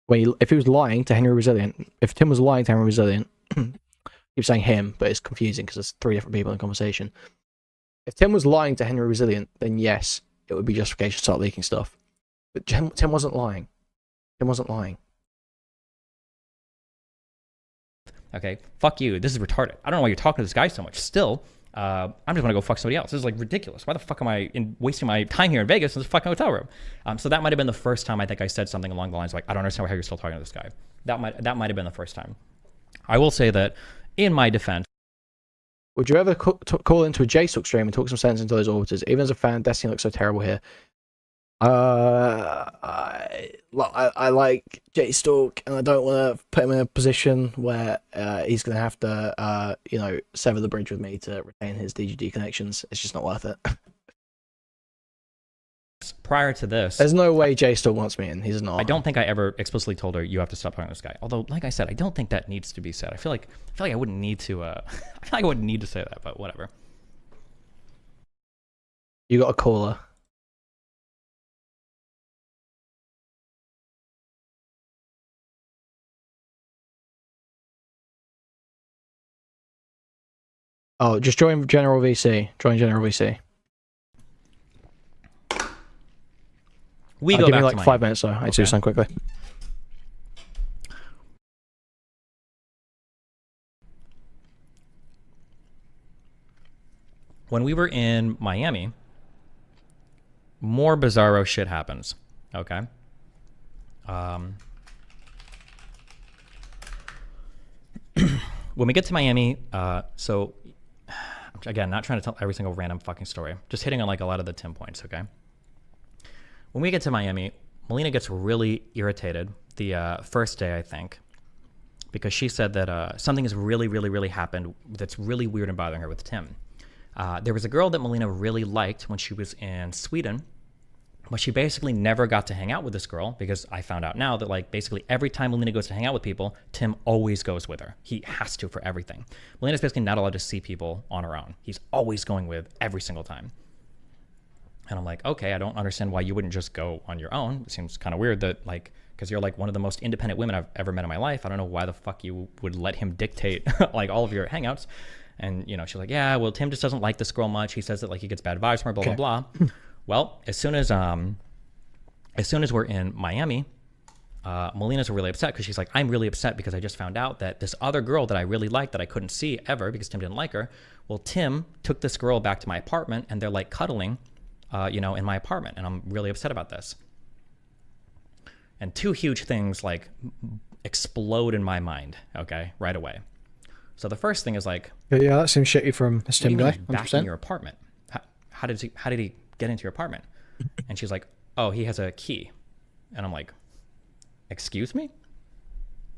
[SPEAKER 1] if he was lying to Henry Resilient, if Tim was lying to Henry Resilient, keep saying him, but it's confusing because there's 3 different people in the conversation. If Tim was lying to Henry Resilient, then yes, it would be justification to start leaking stuff. But Tim wasn't lying. Tim wasn't lying.
[SPEAKER 2] Okay, fuck you. This is retarded. I don't know why you're talking to this guy so much. Still, I'm just gonna go fuck somebody else. This is like ridiculous. Why the fuck am I wasting my time here in Vegas in this fucking hotel room? So that might have been the first time I think I said something along the lines like, I don't understand how you're still talking to this guy. That might have been the first time. I will say that in my defense.
[SPEAKER 1] Would you ever call into a JStalk stream and talk some sense into those orbiters? Even as a fan, Destiny looks so terrible here. I like JStalk, and I don't want to put him in a position where he's going to have to, you know, sever the bridge with me to retain his DGD connections. It's just not worth it.
[SPEAKER 2] Prior to this,
[SPEAKER 1] there's no way JStalk wants me in. He's not.
[SPEAKER 2] I don't think I ever explicitly told her you have to stop talking to this guy. Although, like I said, I don't think that needs to be said. I feel like I wouldn't need to. I feel like I wouldn't need to say that, but whatever.
[SPEAKER 1] You got a caller. Oh, just join General VC. Join General VC.
[SPEAKER 2] We go
[SPEAKER 1] give
[SPEAKER 2] back
[SPEAKER 1] me like
[SPEAKER 2] to
[SPEAKER 1] 5 minutes, though. I need to do something quickly.
[SPEAKER 2] When we were in Miami, more bizarro shit happens. Okay. When we get to Miami, so again, not trying to tell every single random fucking story, just hitting on like a lot of the Tim points. Okay. When we get to Miami, Melina gets really irritated the first day, I think, because she said that something has really happened that's really weird and bothering her with Tim. There was a girl that Melina really liked when she was in Sweden, but she basically never got to hang out with this girl because I found out now that like basically every time Melina goes to hang out with people, Tim always goes with her. He has to for everything. Melina's basically not allowed to see people on her own. He's always going with every single time. And I'm like, okay, I don't understand why you wouldn't just go on your own. It seems kind of weird that like, because you're like one of the most independent women I've ever met in my life. I don't know why the fuck you would let him dictate like all of your hangouts. And, you know, she's like, yeah, well, Tim just doesn't like this girl much. He says that like he gets bad vibes from her, blah, blah, blah. Well, as soon as we're in Miami, Melina's really upset because she's like, I'm really upset because I just found out that this other girl that I really liked that I couldn't see ever because Tim didn't like her. Well, Tim took this girl back to my apartment and they're like cuddling, you know, in my apartment. And I'm really upset about this. And 2 huge things like explode in my mind, okay, right away. So the first thing is like,
[SPEAKER 1] yeah, that seems shitty from this Tim guy.
[SPEAKER 2] Back in your apartment. How did he get into your apartment? And she's like, oh, he has a key. And I'm like, excuse me?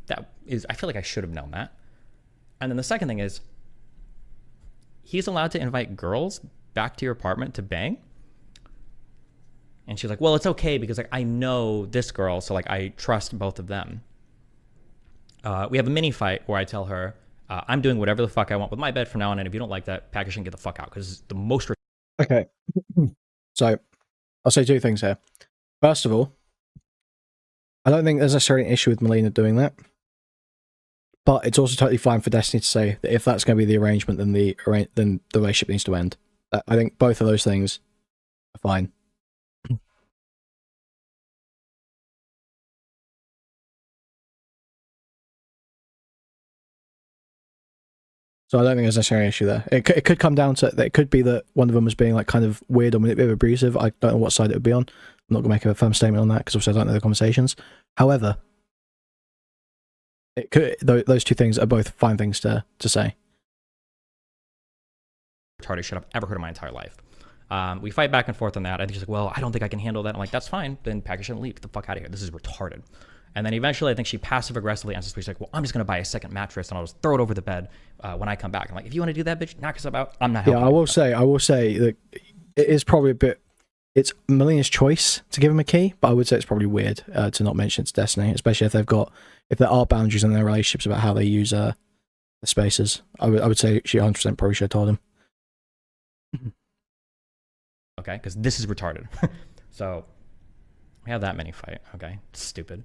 [SPEAKER 2] That is, I feel like I should have known that. And then the second thing is, he's allowed to invite girls back to your apartment to bang? And she's like, well, it's okay because like I know this girl, so like I trust both of them. We have a mini fight where I tell her, I'm doing whatever the fuck I want with my bed from now on, and if you don't like that, package and get the fuck out because it's the most.
[SPEAKER 1] Okay. So I'll say 2 things here. First of all, I don't think there's necessarily an issue with Melina doing that. But it's also totally fine for Destiny to say that if that's going to be the arrangement, then the relationship needs to end. I think both of those things are fine. So I don't think there's necessarily an issue there. It could come down to, it could be that one of them was being like kind of weird or a bit abusive. I don't know what side it would be on. I'm not going to make a firm statement on that because obviously I don't know the conversations. However, it could, those 2 things are both fine things to say.
[SPEAKER 2] Retarded shit I've ever heard in my entire life. We fight back and forth on that. I think she's like, well, I don't think I can handle that. I'm like, that's fine. Then package and leave. Get the fuck out of here. This is retarded. And then eventually, I think she passive aggressively answers. She's like, well, I'm just going to buy a second mattress and I'll just throw it over the bed when I come back. I'm like, if you want to do that, bitch, knock us about. I'm not helping.
[SPEAKER 1] Yeah, I will say that it is probably a bit, it's Melina's choice to give him a key, but I would say it's probably weird to not mention it's Destiny, especially if there are boundaries in their relationships about how they use the spaces. I would say she 100% probably should have told him.
[SPEAKER 2] Okay, because this is retarded. So we have that mini fight. Okay, it's stupid.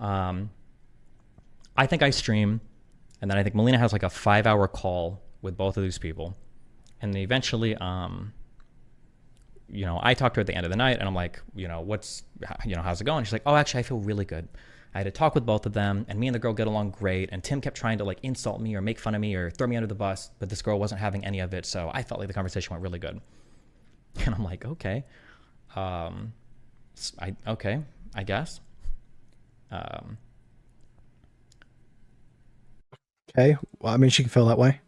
[SPEAKER 2] I think I stream And then I think Melina has like a 5-hour call with both of these people. And they eventually, you know, I talked to her at the end of the night and I'm like, you know, how's it going? She's like, oh, actually, I feel really good. I had a talk with both of them and me and the girl get along great. And Tim kept trying to like insult me or make fun of me or throw me under the bus, but this girl wasn't having any of it. So I felt like the conversation went really good. And I'm like, okay, okay, I guess.
[SPEAKER 1] Okay, well, I mean, she can feel that way.